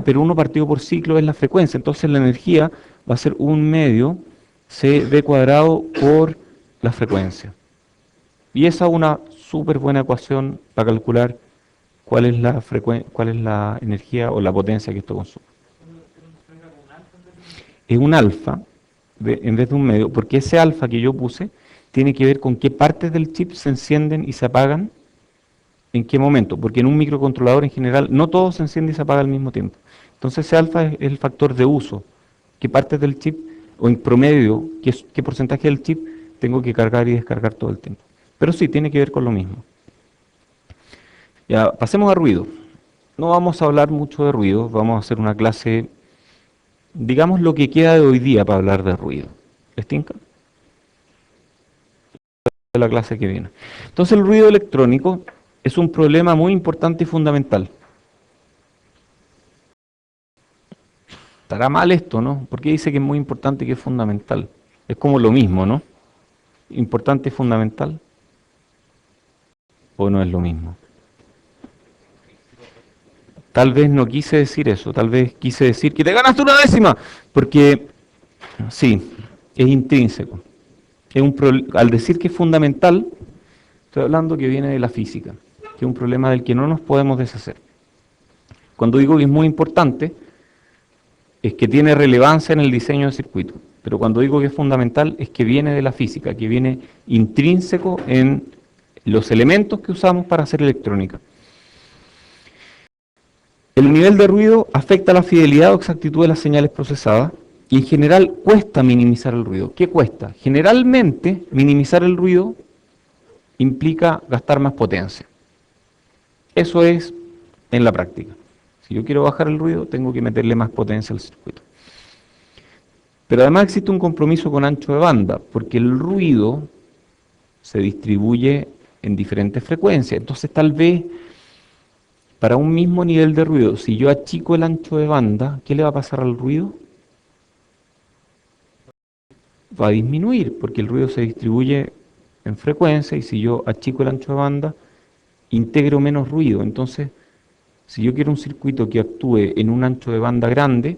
Pero uno partido por ciclo es la frecuencia, entonces la energía va a ser un medio CV cuadrado por la frecuencia. Y esa es una súper buena ecuación para calcular cuál es la energía o la potencia que esto consume. Es un alfa en vez de un medio, porque ese alfa que yo puse tiene que ver con qué partes del chip se encienden y se apagan en qué momento, porque en un microcontrolador en general no todo se enciende y se apaga al mismo tiempo. Entonces ese alfa es el factor de uso, qué partes del chip, o en promedio, qué porcentaje del chip tengo que cargar y descargar todo el tiempo. Pero sí, tiene que ver con lo mismo. Ya, pasemos a ruido. No vamos a hablar mucho de ruido, vamos a hacer una clase, digamos lo que queda de hoy día para hablar de ruido. ¿Les tinca? De la clase que viene. Entonces el ruido electrónico es un problema muy importante y fundamental. Estará mal esto, ¿no? Porque dice que es muy importante y que es fundamental. Es como lo mismo, ¿no? Importante y fundamental. ¿O no es lo mismo? Tal vez no quise decir eso, tal vez quise decir que te ganaste una décima, porque sí, es intrínseco. Al decir que es fundamental, estoy hablando que viene de la física, que es un problema del que no nos podemos deshacer. Cuando digo que es muy importante, es que tiene relevancia en el diseño del circuito. Pero cuando digo que es fundamental, es que viene de la física, que viene intrínseco en los elementos que usamos para hacer electrónica. El nivel de ruido afecta la fidelidad o exactitud de las señales procesadas y en general cuesta minimizar el ruido. ¿Qué cuesta? Generalmente minimizar el ruido implica gastar más potencia. Eso es en la práctica. Si yo quiero bajar el ruido, tengo que meterle más potencia al circuito. Pero además existe un compromiso con ancho de banda, porque el ruido se distribuye en diferentes frecuencias. Entonces tal vez para un mismo nivel de ruido, si yo achico el ancho de banda, ¿qué le va a pasar al ruido? Va a disminuir, porque el ruido se distribuye en frecuencia y si yo achico el ancho de banda, integro menos ruido. Entonces, si yo quiero un circuito que actúe en un ancho de banda grande,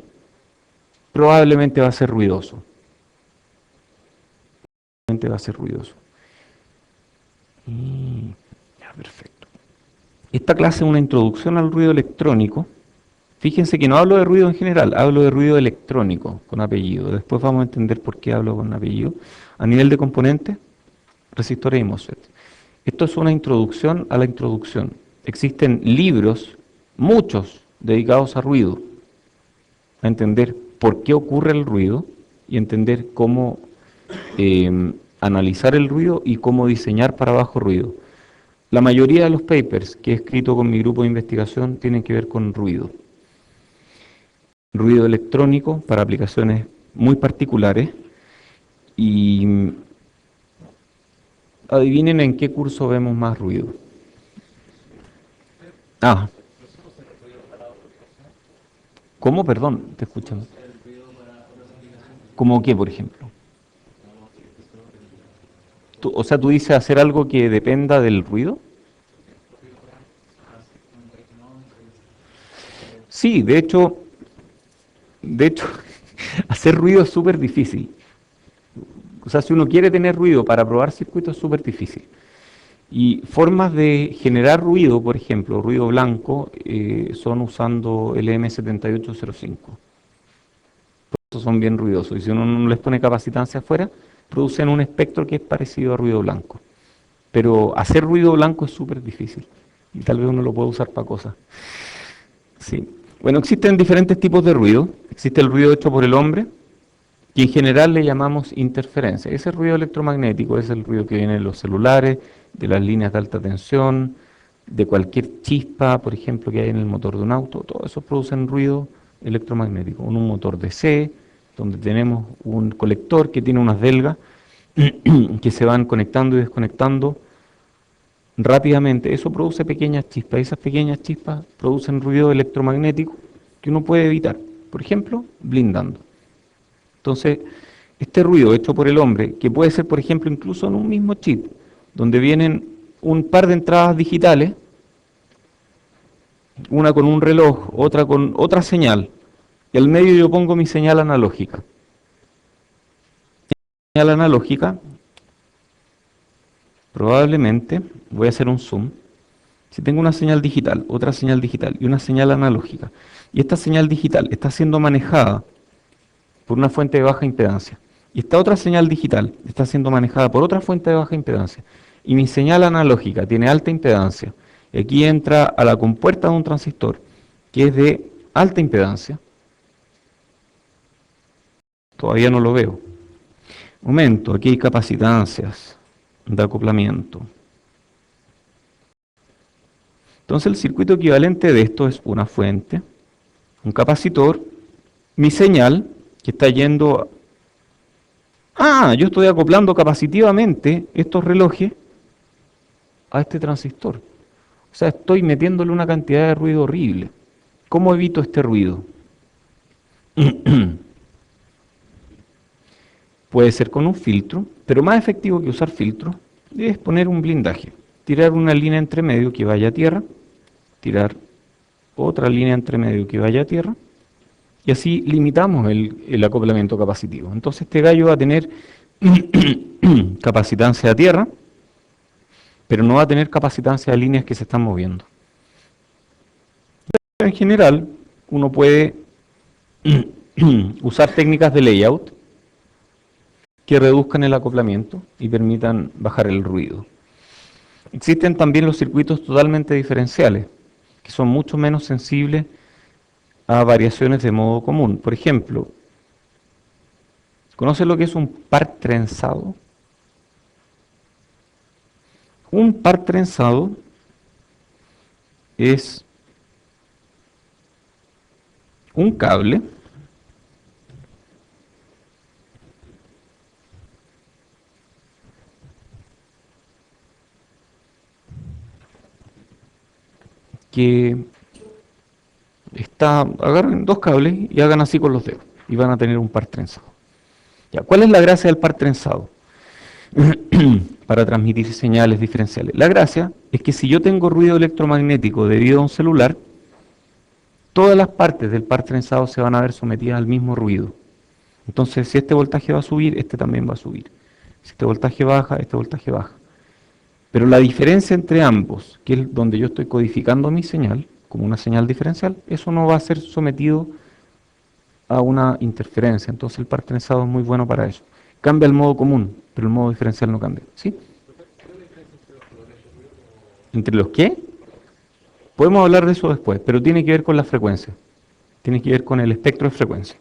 probablemente va a ser ruidoso. Probablemente va a ser ruidoso. Ya, perfecto. Esta clase es una introducción al ruido electrónico Fíjense que no hablo de ruido en general, hablo de ruido electrónico con apellido. Después vamos a entender por qué hablo con apellido. A nivel de componentes, resistores y MOSFET. Esto es una introducción a la introducción. Existen libros, muchos, dedicados a ruido, a entender por qué ocurre el ruido y entender cómo analizar el ruido y cómo diseñar para bajo ruido. La mayoría de los papers que he escrito con mi grupo de investigación tienen que ver con ruido. Ruido electrónico para aplicaciones muy particulares. Y adivinen en qué curso vemos más ruido. Ah, ¿cómo? Perdón, te escuchamos. ¿Cómo qué, por ejemplo? O sea, tú dices hacer algo que dependa del ruido. Sí, de hecho, hacer ruido es súper difícil. O sea, si uno quiere tener ruido para probar circuitos es súper difícil. Y formas de generar ruido, por ejemplo, ruido blanco, son usando el M7805. Estos son bien ruidosos y si uno no les pone capacitancia afuera, producen un espectro que es parecido a ruido blanco. Pero hacer ruido blanco es súper difícil y tal vez uno lo puede usar para cosas. Sí. Bueno, existen diferentes tipos de ruido. Existe el ruido hecho por el hombre, que en general le llamamos interferencia. Ese ruido electromagnético es el ruido que viene de los celulares, de las líneas de alta tensión, de cualquier chispa, por ejemplo, que hay en el motor de un auto. Todo eso producen ruido electromagnético. En un motor DC, donde tenemos un colector que tiene unas delgas que se van conectando y desconectando rápidamente. Eso produce pequeñas chispas. Esas pequeñas chispas producen ruido electromagnético que uno puede evitar. Por ejemplo, blindando. Entonces, este ruido hecho por el hombre, que puede ser, por ejemplo, incluso en un mismo chip, donde vienen un par de entradas digitales, una con un reloj, otra con otra señal, y al medio yo pongo mi señal analógica. Señal analógica, probablemente, voy a hacer un zoom, si tengo una señal digital, otra señal digital y una señal analógica, y esta señal digital está siendo manejada por una fuente de baja impedancia, y esta otra señal digital está siendo manejada por otra fuente de baja impedancia, y mi señal analógica tiene alta impedancia, y aquí entra a la compuerta de un transistor que es de alta impedancia. Todavía no lo veo. Momento, aquí hay capacitancias de acoplamiento. Entonces el circuito equivalente de esto es una fuente, un capacitor, mi señal que está yendo... yo estoy acoplando capacitivamente estos relojes a este transistor. O sea, estoy metiéndole una cantidad de ruido horrible. ¿Cómo evito este ruido? Puede ser con un filtro, pero más efectivo que usar filtro es poner un blindaje. Tirar una línea entre medio que vaya a tierra, tirar otra línea entre medio que vaya a tierra, y así limitamos el acoplamiento capacitivo. Entonces este gallo va a tener capacitancia a tierra, pero no va a tener capacitancia de líneas que se están moviendo. En general, uno puede usar técnicas de layout que reduzcan el acoplamiento y permitan bajar el ruido. Existen también los circuitos totalmente diferenciales, que son mucho menos sensibles a variaciones de modo común. Por ejemplo, ¿conoce lo que es un par trenzado? Un par trenzado es un cable que agarren dos cables y hagan así con los dedos y van a tener un par trenzado. Ya, ¿cuál es la gracia del par trenzado? Para transmitir señales diferenciales. La gracia es que si yo tengo ruido electromagnético debido a un celular, todas las partes del par trenzado se van a ver sometidas al mismo ruido. Entonces, si este voltaje va a subir, este también va a subir. Si este voltaje baja, este voltaje baja. Pero la diferencia entre ambos, que es donde yo estoy codificando mi señal, como una señal diferencial, eso no va a ser sometido a una interferencia. Entonces el par trenzado es muy bueno para eso. Cambia el modo común, pero el modo diferencial no cambia. ¿Sí? ¿Entre los qué? Podemos hablar de eso después, pero tiene que ver con la frecuencia. Tiene que ver con el espectro de frecuencia.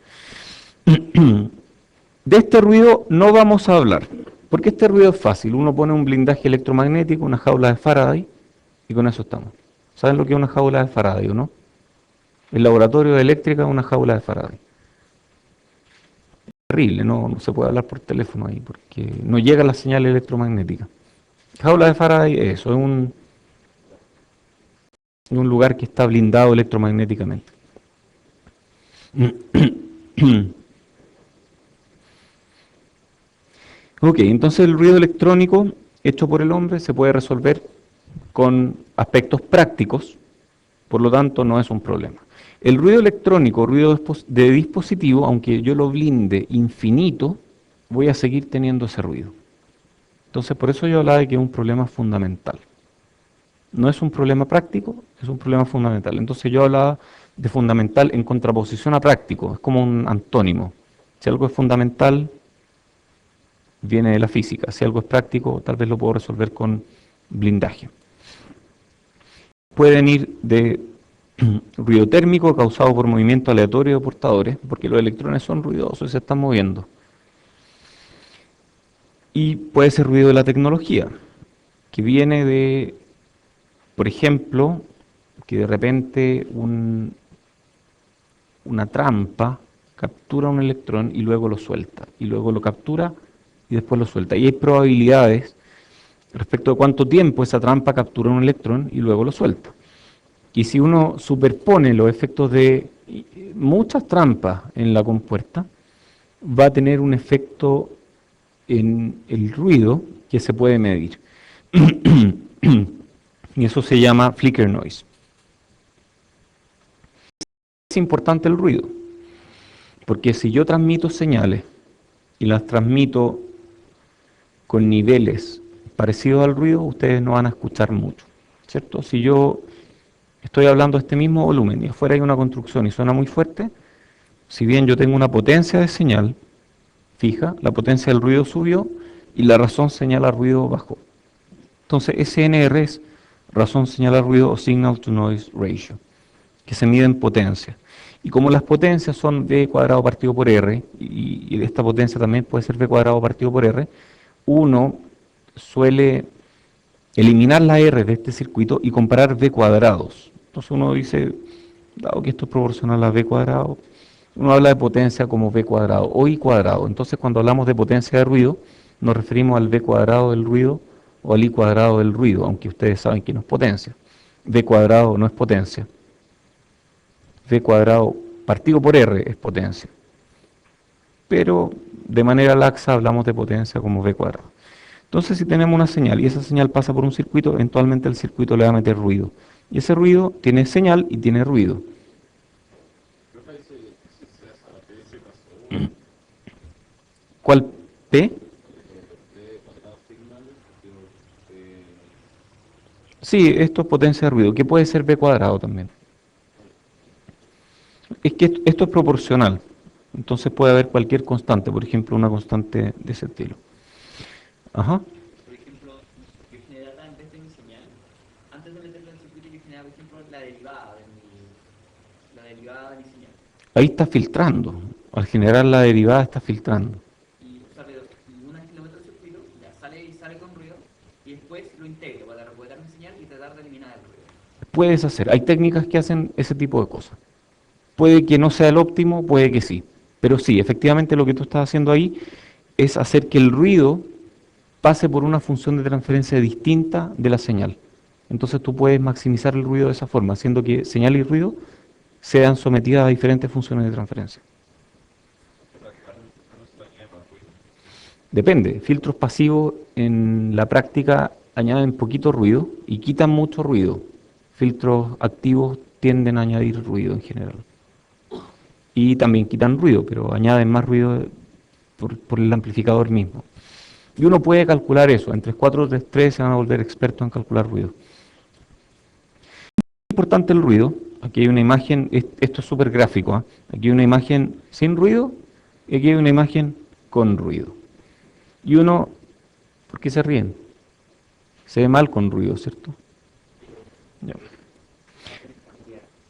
De este ruido no vamos a hablar, porque este ruido es fácil. Uno pone un blindaje electromagnético, una jaula de Faraday, y con eso estamos. ¿Saben lo que es una jaula de Faraday o no? El laboratorio de eléctrica es una jaula de Faraday. Es terrible, no se puede hablar por teléfono ahí, porque no llega la señal electromagnética. Jaula de Faraday es eso, es un lugar que está blindado electromagnéticamente. Ok, entonces el ruido electrónico hecho por el hombre se puede resolver con aspectos prácticos, por lo tanto no es un problema. El ruido electrónico, ruido de dispositivo, aunque yo lo blinde infinito, voy a seguir teniendo ese ruido. Entonces por eso yo hablaba de que es un problema fundamental. No es un problema práctico, es un problema fundamental. Entonces yo hablaba de fundamental en contraposición a práctico, es como un antónimo. Si algo es fundamental, viene de la física. Si algo es práctico, tal vez lo puedo resolver con blindaje. Pueden ir de ruido térmico causado por movimiento aleatorio de portadores, porque los electrones son ruidosos y se están moviendo. Y puede ser ruido de la tecnología, que viene de, por ejemplo, que de repente una trampa captura un electrón y luego lo suelta, y luego lo captura y después lo suelta. Y hay probabilidades respecto de cuánto tiempo esa trampa captura un electrón y luego lo suelta. Y si uno superpone los efectos de muchas trampas en la compuerta, va a tener un efecto en el ruido que se puede medir. Y eso se llama flicker noise. Es importante el ruido, porque si yo transmito señales y las transmito con niveles parecidos al ruido, ustedes no van a escuchar mucho, ¿cierto? Si yo estoy hablando a este mismo volumen y afuera hay una construcción y suena muy fuerte, si bien yo tengo una potencia de señal fija, la potencia del ruido subió y la razón señala ruido bajó. Entonces SNR es razón señala ruido o signal to noise ratio, que se mide en potencia. Y como las potencias son V cuadrado partido por R, y esta potencia también puede ser V cuadrado partido por R, uno suele eliminar la R de este circuito y comparar V cuadrados. Entonces uno dice, dado que esto es proporcional a V cuadrado, uno habla de potencia como V cuadrado o I cuadrado. Entonces cuando hablamos de potencia de ruido, nos referimos al V cuadrado del ruido o al I cuadrado del ruido, aunque ustedes saben que no es potencia. V cuadrado no es potencia. V cuadrado partido por R es potencia. Pero de manera laxa hablamos de potencia como V cuadrado. Entonces si tenemos una señal y esa señal pasa por un circuito, eventualmente el circuito le va a meter ruido. Y ese ruido tiene señal y tiene ruido. ¿Cuál P? Sí, esto es potencia de ruido, que puede ser V cuadrado también. Es que esto es proporcional, entonces puede haber cualquier constante, por ejemplo, una constante de ese estilo. Ajá. Por ejemplo, yo generaba en vez de mi señal, antes de meterla en el circuito, yo generaba, por ejemplo, la derivada de mi señal. Ahí está filtrando. Al generar la derivada está filtrando. Y, o sea, y una vez que lo meto en el circuito, ya sale con ruido, y después lo integro para recuperar mi señal y tratar de eliminar el ruido. Puedes hacer, hay técnicas que hacen ese tipo de cosas. Puede que no sea el óptimo, puede que sí. Pero sí, efectivamente lo que tú estás haciendo ahí es hacer que el ruido pase por una función de transferencia distinta de la señal. Entonces tú puedes maximizar el ruido de esa forma, haciendo que señal y ruido sean sometidas a diferentes funciones de transferencia. Depende, filtros pasivos en la práctica añaden poquito ruido y quitan mucho ruido. Filtros activos tienden a añadir ruido en general. Y también quitan ruido, pero añaden más ruido por el amplificador mismo. Y uno puede calcular eso, en 3.4 o 3.3 se van a volver expertos en calcular ruido. Es importante el ruido. Aquí hay una imagen, esto es súper gráfico, ¿ah? Aquí hay una imagen sin ruido y aquí hay una imagen con ruido. Y uno, ¿por qué se ríen? Se ve mal con ruido, ¿cierto? Ya.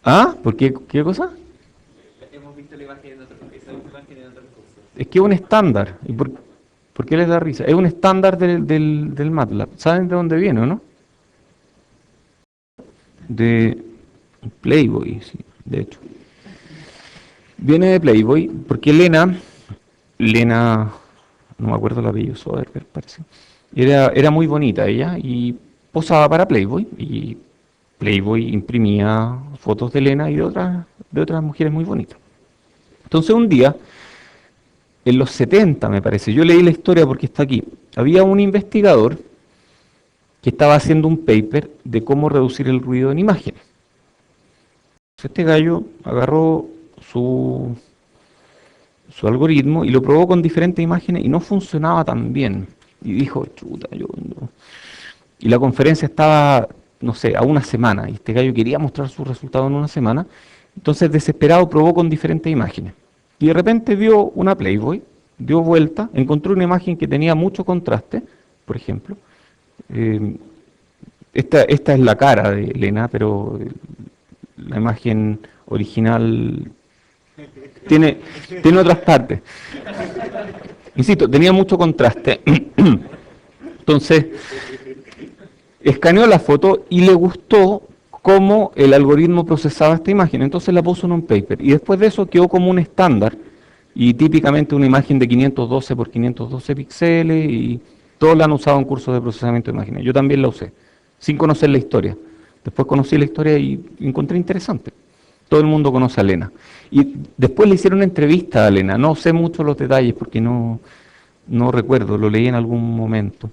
¿Ah? ¿Por qué? ¿Qué cosa? Hemos visto la imagen en esa imagen en otros cursos. Es que es un estándar. ¿Y por qué les da risa? Es un estándar del MATLAB. ¿Saben de dónde viene o no? De Playboy, sí, de hecho. Viene de Playboy porque Lena, no me acuerdo el apellido, Soderbergh parece. Era muy bonita ella y posaba para Playboy y Playboy imprimía fotos de Lena y de otras mujeres muy bonitas. Entonces un día, en los 70 me parece, yo leí la historia porque está aquí, había un investigador que estaba haciendo un paper de cómo reducir el ruido en imágenes. Este gallo agarró su algoritmo y lo probó con diferentes imágenes y no funcionaba tan bien. Y dijo, chuta, yo no. Y la conferencia estaba, no sé, a una semana. Y este gallo quería mostrar sus resultados en una semana. Entonces, desesperado, probó con diferentes imágenes. Y de repente vio una Playboy, dio vuelta, encontró una imagen que tenía mucho contraste, por ejemplo. Esta es la cara de Lena, pero la imagen original tiene otras partes. Insisto, tenía mucho contraste. Entonces, escaneó la foto y le gustó cómo el algoritmo procesaba esta imagen. Entonces la puso en un paper. Y después de eso quedó como un estándar. Y típicamente una imagen de 512 por 512 píxeles. Y todos la han usado en cursos de procesamiento de imágenes. Yo también la usé, sin conocer la historia. Después conocí la historia y encontré interesante. Todo el mundo conoce a Lena. Y después le hicieron una entrevista a Lena. No sé mucho los detalles porque no recuerdo, lo leí en algún momento.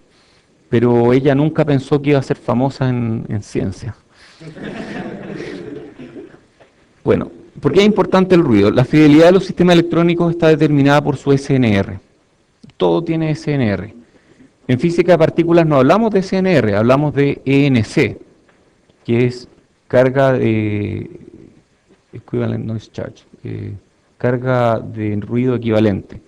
Pero ella nunca pensó que iba a ser famosa en ciencia. Bueno, ¿por qué es importante el ruido? La fidelidad de los sistemas electrónicos está determinada por su SNR. Todo tiene SNR. En física de partículas no hablamos de SNR, hablamos de ENC, que es carga de equivalent noise charge, carga de ruido equivalente.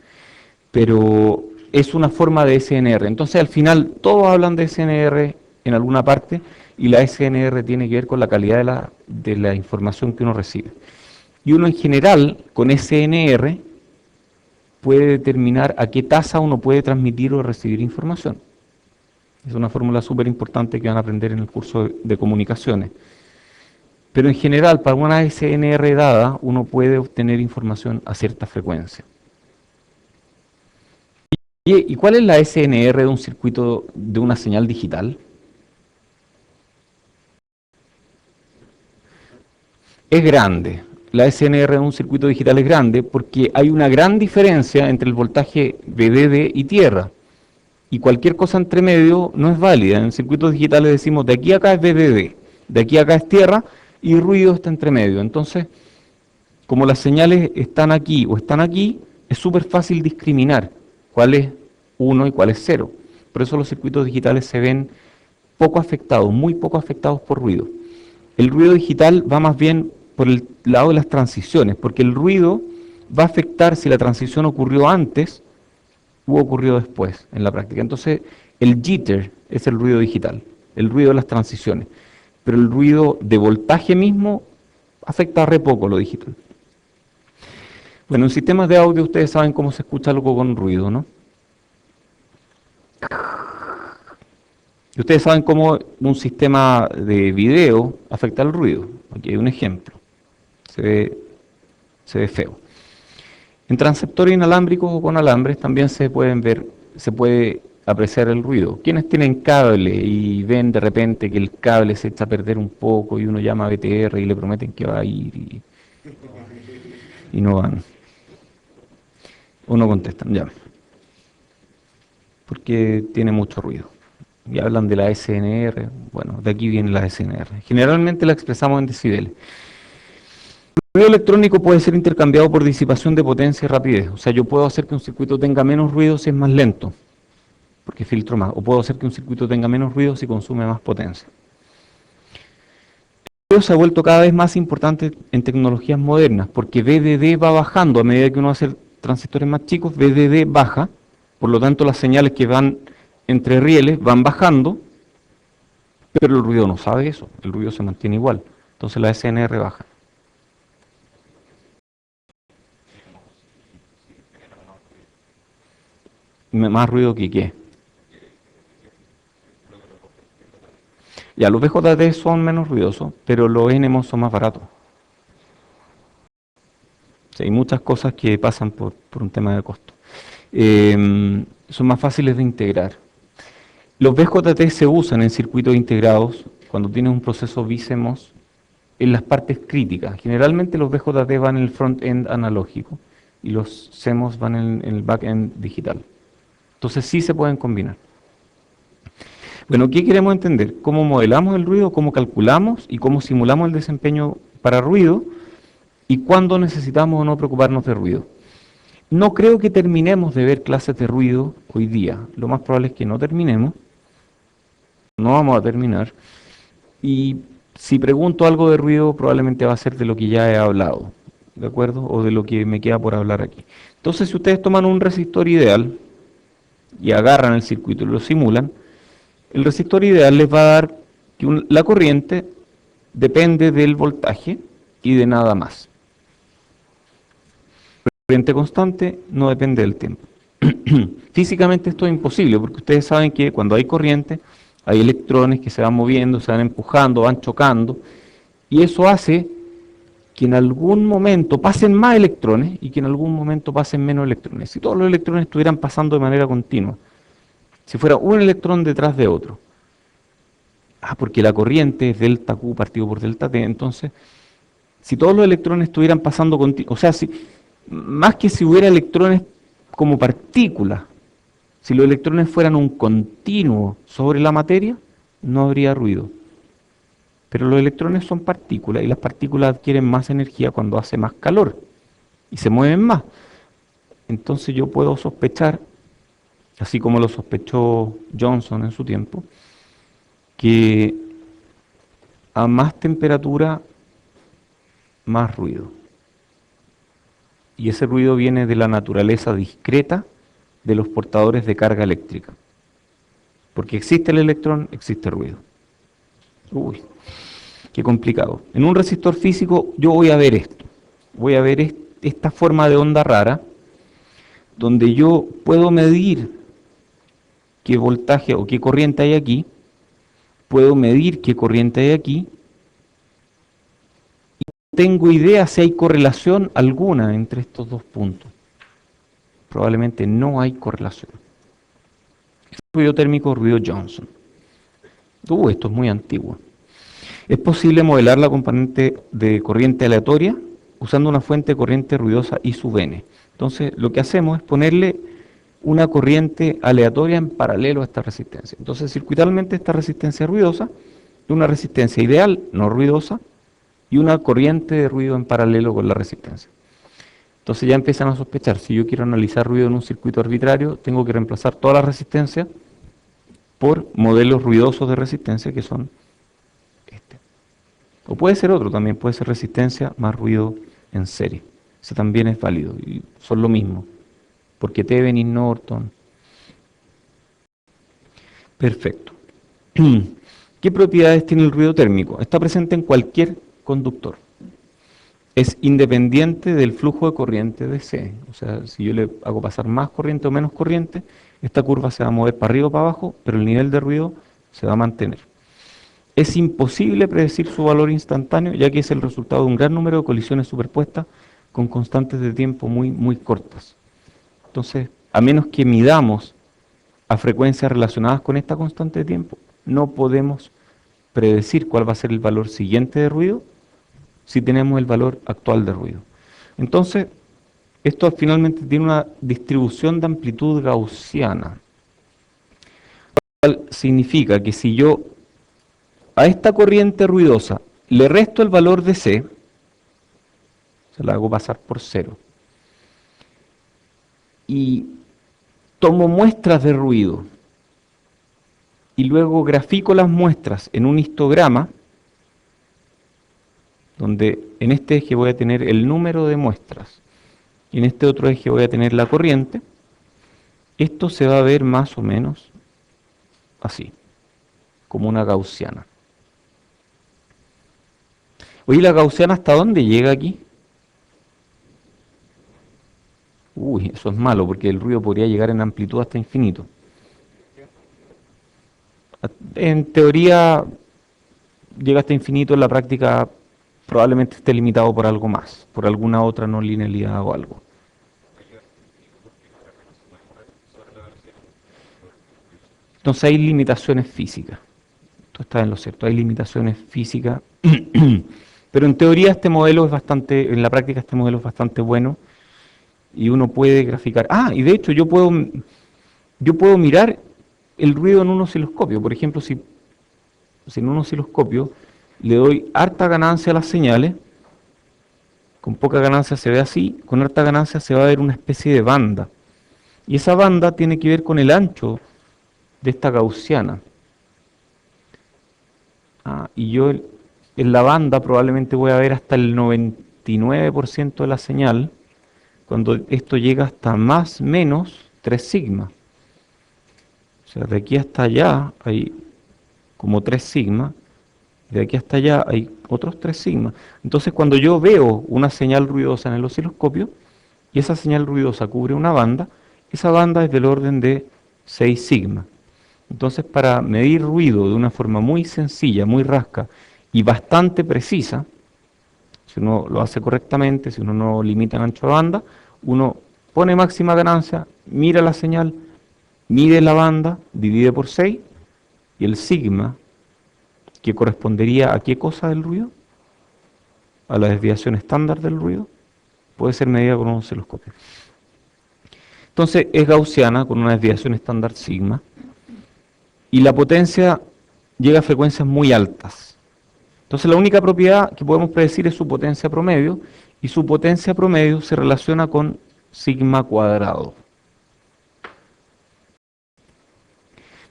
Pero es una forma de SNR. Entonces al final todos hablan de SNR en alguna parte y la SNR tiene que ver con la calidad de la información que uno recibe. Y uno en general con SNR puede determinar a qué tasa uno puede transmitir o recibir información. Es una fórmula súper importante que van a aprender en el curso de comunicaciones. Pero en general, para una SNR dada, uno puede obtener información a cierta frecuencia. ¿Y cuál es la SNR de un circuito de una señal digital? Es grande. La SNR de un circuito digital es grande porque hay una gran diferencia entre el voltaje VDD y tierra. Y cualquier cosa entre medio no es válida. En circuitos digitales decimos de aquí a acá es VDD, de aquí a acá es tierra y ruido está entre medio. Entonces, como las señales están aquí o están aquí, es súper fácil discriminar cuál es 1 y cuál es 0. Por eso los circuitos digitales se ven poco afectados, muy poco afectados por ruido. El ruido digital va más bien por el lado de las transiciones, porque el ruido va a afectar si la transición ocurrió antes u ocurrió después en la práctica. Entonces, el jitter es el ruido digital, el ruido de las transiciones. Pero el ruido de voltaje mismo afecta re poco lo digital. Bueno, en sistemas de audio ustedes saben cómo se escucha algo con ruido, ¿no? Y ustedes saben cómo un sistema de video afecta el ruido. Aquí hay un ejemplo. Se ve feo. En transceptores inalámbricos o con alambres también se puede apreciar el ruido. Quienes tienen cable y ven de repente que el cable se echa a perder un poco y uno llama a BTR y le prometen que va a ir y no van. O no contestan, ya. Porque tiene mucho ruido. Y hablan de la SNR, bueno, de aquí viene la SNR. Generalmente la expresamos en decibeles. El ruido electrónico puede ser intercambiado por disipación de potencia y rapidez. O sea, yo puedo hacer que un circuito tenga menos ruido si es más lento, porque filtro más. O puedo hacer que un circuito tenga menos ruido si consume más potencia. ruido se ha vuelto cada vez más importante en tecnologías modernas, porque VDD va bajando a medida que uno hace transistores más chicos, VDD baja, por lo tanto las señales que van entre rieles van bajando, pero el ruido no sabe eso, el ruido se mantiene igual, entonces la SNR baja. ¿Más ruido que qué? Ya, los BJT son menos ruidosos, pero los NMOS son más baratos. Sí, hay muchas cosas que pasan por un tema de costo. Son más fáciles de integrar. Los BJT se usan en circuitos integrados cuando tienes un proceso BiCMOS en las partes críticas. Generalmente los BJT van en el front-end analógico y los CMOS van en el back-end digital. Entonces sí se pueden combinar. Bueno, ¿qué queremos entender? ¿Cómo modelamos el ruido? ¿Cómo calculamos? ¿Y cómo simulamos el desempeño para ruido? ¿Y cuándo necesitamos o no preocuparnos de ruido? No creo que terminemos de ver clases de ruido hoy día. Lo más probable es que no terminemos. No vamos a terminar. Y si pregunto algo de ruido, probablemente va a ser de lo que ya he hablado, ¿de acuerdo? O de lo que me queda por hablar aquí. Entonces, si ustedes toman un resistor ideal y agarran el circuito y lo simulan, el resistor ideal les va a dar que la corriente depende del voltaje y de nada más. La corriente constante no depende del tiempo. Físicamente esto es imposible, porque ustedes saben que cuando hay corriente, hay electrones que se van moviendo, se van empujando, van chocando, y eso hace que en algún momento pasen más electrones y que en algún momento pasen menos electrones. Si todos los electrones estuvieran pasando de manera continua, si fuera un electrón detrás de otro, porque la corriente es delta Q partido por delta T, entonces, si todos los electrones estuvieran pasando continuo, o sea, más que si hubiera electrones como partículas, si los electrones fueran un continuo sobre la materia, no habría ruido. Pero los electrones son partículas y las partículas adquieren más energía cuando hace más calor y se mueven más. Entonces yo puedo sospechar, así como lo sospechó Johnson en su tiempo, que a más temperatura, más ruido. Y ese ruido viene de la naturaleza discreta de los portadores de carga eléctrica. Porque existe el electrón, existe ruido. Uy, qué complicado. En un resistor físico yo voy a ver esto. Voy a ver esta forma de onda rara, donde yo puedo medir qué voltaje o qué corriente hay aquí, puedo medir qué corriente hay aquí, y no tengo idea si hay correlación alguna entre estos dos puntos. Probablemente no hay correlación. Ruido térmico, ruido Johnson. Esto es muy antiguo. Es posible modelar la componente de corriente aleatoria usando una fuente de corriente ruidosa I sub n. Entonces, lo que hacemos es ponerle una corriente aleatoria en paralelo a esta resistencia. Entonces, circuitalmente esta resistencia ruidosa, una resistencia ideal, no ruidosa, y una corriente de ruido en paralelo con la resistencia. Entonces ya empiezan a sospechar, si yo quiero analizar ruido en un circuito arbitrario, tengo que reemplazar toda la resistencia por modelos ruidosos de resistencia que son este. O puede ser otro también, puede ser resistencia más ruido en serie. Ese también es válido y son lo mismo, porque Thevenin, Norton. Perfecto. ¿Qué propiedades tiene el ruido térmico? Está presente en cualquier conductor. Es independiente del flujo de corriente DC. O sea, si yo le hago pasar más corriente o menos corriente, esta curva se va a mover para arriba o para abajo, pero el nivel de ruido se va a mantener. Es imposible predecir su valor instantáneo, ya que es el resultado de un gran número de colisiones superpuestas con constantes de tiempo muy, muy cortas. Entonces, a menos que midamos a frecuencias relacionadas con esta constante de tiempo, no podemos predecir cuál va a ser el valor siguiente de ruido si tenemos el valor actual de ruido. Entonces, esto finalmente tiene una distribución de amplitud gaussiana, lo cual significa que si yo a esta corriente ruidosa le resto el valor de C, se la hago pasar por 0, y tomo muestras de ruido, y luego grafico las muestras en un histograma, donde en este eje voy a tener el número de muestras y en este otro eje voy a tener la corriente, esto se va a ver más o menos así, como una gaussiana. Oye, ¿la gaussiana hasta dónde llega aquí? Uy, eso es malo, porque el ruido podría llegar en amplitud hasta infinito. En teoría llega hasta infinito, en la práctica probablemente esté limitado por algo más, por alguna otra no linealidad o algo. Entonces hay limitaciones físicas. Tú estás en lo cierto, hay limitaciones físicas. Pero en teoría este modelo es bastante, en la práctica este modelo es bastante bueno y uno puede graficar. Ah, y de hecho yo puedo mirar el ruido en un osciloscopio. Por ejemplo, si en un osciloscopio le doy harta ganancia a las señales, con poca ganancia se ve así, con harta ganancia se va a ver una especie de banda. Y esa banda tiene que ver con el ancho de esta gaussiana. Y yo en la banda probablemente voy a ver hasta el 99% de la señal, cuando esto llega hasta más menos 3 sigma. O sea, de aquí hasta allá hay como 3 sigma, de aquí hasta allá hay otros 3 sigma. Entonces cuando yo veo una señal ruidosa en el osciloscopio, y esa señal ruidosa cubre una banda, esa banda es del orden de 6 sigma. Entonces, para medir ruido de una forma muy sencilla, muy rasca y bastante precisa, si uno lo hace correctamente, si uno no limita el ancho de banda, uno pone máxima ganancia, mira la señal, mide la banda, divide por 6, y el sigma, que correspondería a qué cosa del ruido, a la desviación estándar del ruido, puede ser medida con un osciloscopio. Entonces, es gaussiana con una desviación estándar sigma, y la potencia llega a frecuencias muy altas. Entonces la única propiedad que podemos predecir es su potencia promedio, y su potencia promedio se relaciona con sigma cuadrado.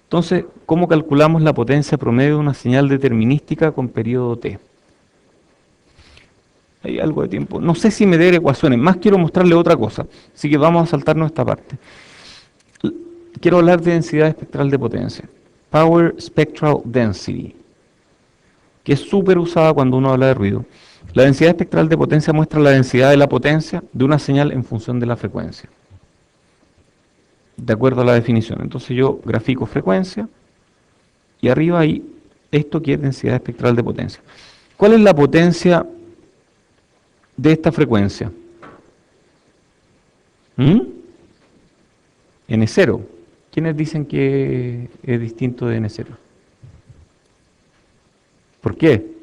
Entonces, ¿cómo calculamos la potencia promedio de una señal determinística con periodo t? Hay algo de tiempo. No sé si me dé ecuaciones, más quiero mostrarle otra cosa, así que vamos a saltarnos esta parte. Quiero hablar de densidad espectral de potencia. Power Spectral Density, que es súper usada cuando uno habla de ruido. La densidad espectral de potencia muestra la densidad de la potencia de una señal en función de la frecuencia, de acuerdo a la definición. Entonces yo grafico frecuencia y arriba hay esto que es densidad espectral de potencia. ¿Cuál es la potencia de esta frecuencia? N0. ¿Quiénes dicen que es distinto de N0? ¿Por qué?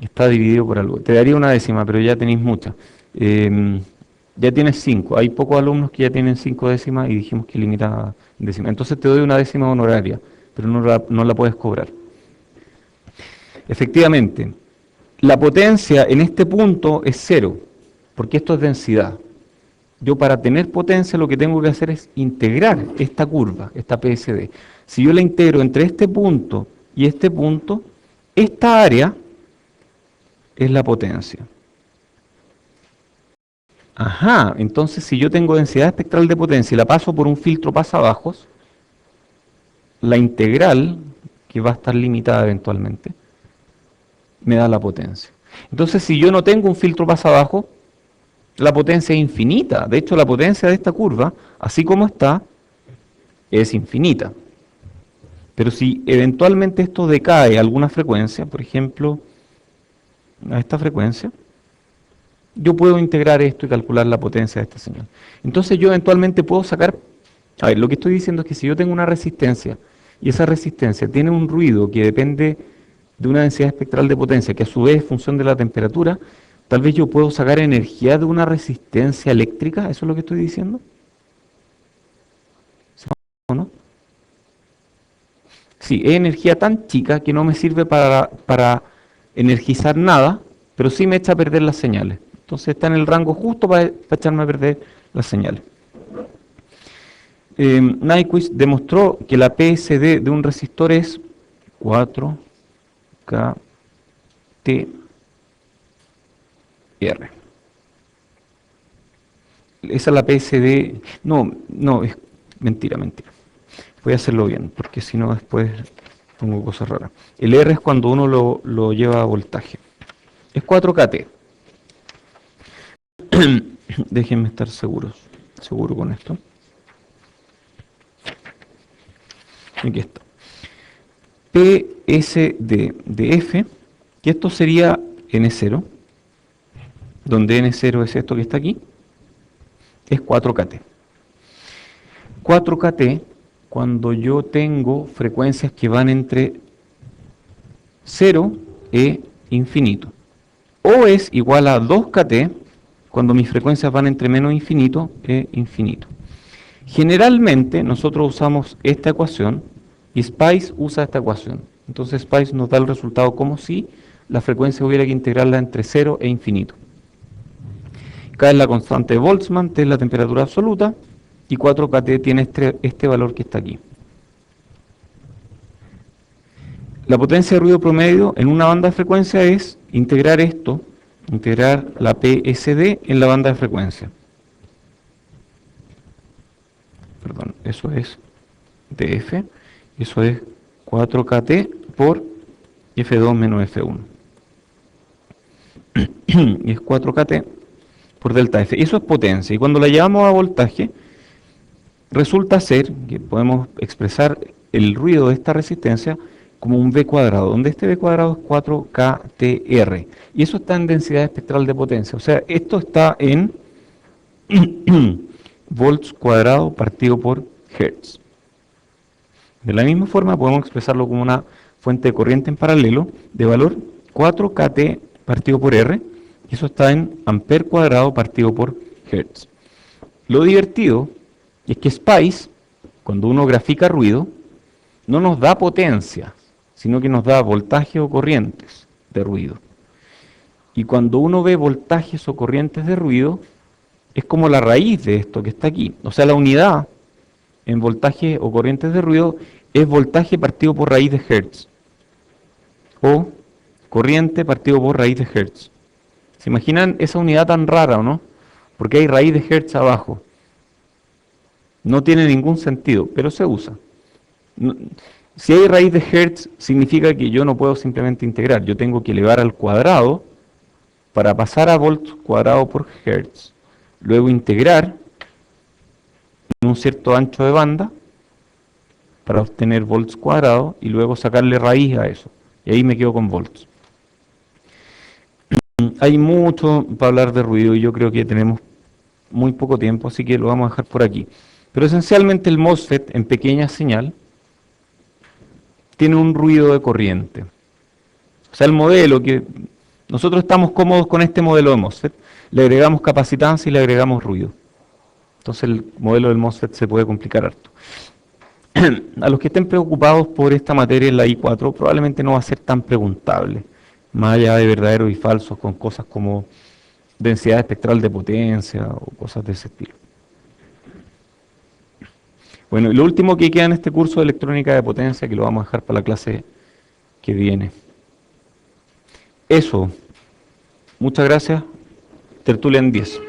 Está dividido por algo. Te daría una décima, pero ya tenéis muchas. Ya tienes 5. Hay pocos alumnos que ya tienen 5 décimas y dijimos que limitaba décima. Entonces te doy una décima honoraria, pero no la puedes cobrar. Efectivamente, la potencia en este punto es 0, porque esto es densidad. Yo para tener potencia lo que tengo que hacer es integrar esta curva, esta PSD. Si yo la integro entre este punto y este punto, esta área es la potencia. Ajá, entonces si yo tengo densidad espectral de potencia y la paso por un filtro pasabajos, la integral, que va a estar limitada eventualmente, me da la potencia. Entonces si yo no tengo un filtro pasabajo, la potencia es infinita. De hecho, la potencia de esta curva, así como está, es infinita. Pero si eventualmente esto decae a alguna frecuencia, por ejemplo, a esta frecuencia, yo puedo integrar esto y calcular la potencia de esta señal. Entonces yo eventualmente puedo sacar... A ver, lo que estoy diciendo es que si yo tengo una resistencia y esa resistencia tiene un ruido que depende de una densidad espectral de potencia, que a su vez es función de la temperatura, tal vez yo puedo sacar energía de una resistencia eléctrica. ¿Eso es lo que estoy diciendo? ¿O no? Sí, es energía tan chica que no me sirve para energizar nada, pero sí me echa a perder las señales. Entonces está en el rango justo para echarme a perder las señales. Nyquist demostró que la PSD de un resistor es 4 KTR. Esa es la PSD. No, es mentira. Voy a hacerlo bien, porque si no después pongo cosas raras. El R es cuando uno lo lleva a voltaje. Es 4KT. Déjenme estar seguro con esto. Aquí está. PSD de F, que esto sería N0, donde N0 es esto que está aquí, es 4KT. 4KT, cuando yo tengo frecuencias que van entre 0 e infinito. O es igual a 2KT, cuando mis frecuencias van entre menos infinito e infinito. Generalmente nosotros usamos esta ecuación y SPICE usa esta ecuación. Entonces SPICE nos da el resultado como si la frecuencia hubiera que integrarla entre 0 e infinito. K es la constante de Boltzmann, T es la temperatura absoluta y 4KT tiene este valor que está aquí. La potencia de ruido promedio en una banda de frecuencia es integrar la PSD en la banda de frecuencia. Perdón, eso es dF, eso es 4KT por F2 menos F1. Y es 4KT por delta F. Eso es potencia. Y cuando la llevamos a voltaje, resulta ser que podemos expresar el ruido de esta resistencia como un V cuadrado, donde este V cuadrado es 4KTR. Y eso está en densidad espectral de potencia. O sea, esto está en volts cuadrado partido por hertz. De la misma forma podemos expresarlo como una fuente de corriente en paralelo de valor 4KT partido por R, y eso está en amper cuadrado partido por hertz. Lo divertido es que SPICE, cuando uno grafica ruido, no nos da potencia, sino que nos da voltaje o corrientes de ruido. Y cuando uno ve voltajes o corrientes de ruido, es como la raíz de esto que está aquí. O sea, la unidad en voltaje o corrientes de ruido es voltaje partido por raíz de hertz. O corriente partido por raíz de hertz. ¿Se imaginan esa unidad tan rara o no? Porque hay raíz de hertz abajo. No tiene ningún sentido, pero se usa. Si hay raíz de hertz, significa que yo no puedo simplemente integrar. Yo tengo que elevar al cuadrado para pasar a volts cuadrado por hertz. Luego integrar en un cierto ancho de banda para obtener volts cuadrados y luego sacarle raíz a eso. Y ahí me quedo con volts. Hay mucho para hablar de ruido y yo creo que tenemos muy poco tiempo, así que lo vamos a dejar por aquí. Pero esencialmente el MOSFET en pequeña señal tiene un ruido de corriente. O sea, el modelo que nosotros estamos cómodos con este modelo de MOSFET, le agregamos capacitancia y le agregamos ruido. Entonces el modelo del MOSFET se puede complicar harto. A los que estén preocupados por esta materia en la I4, probablemente no va a ser tan preguntable, más allá de verdaderos y falsos con cosas como densidad espectral de potencia o cosas de ese estilo. Bueno, y lo último que queda en este curso de electrónica de potencia, que lo vamos a dejar para la clase que viene. Eso. Muchas gracias. Tertulia en 10.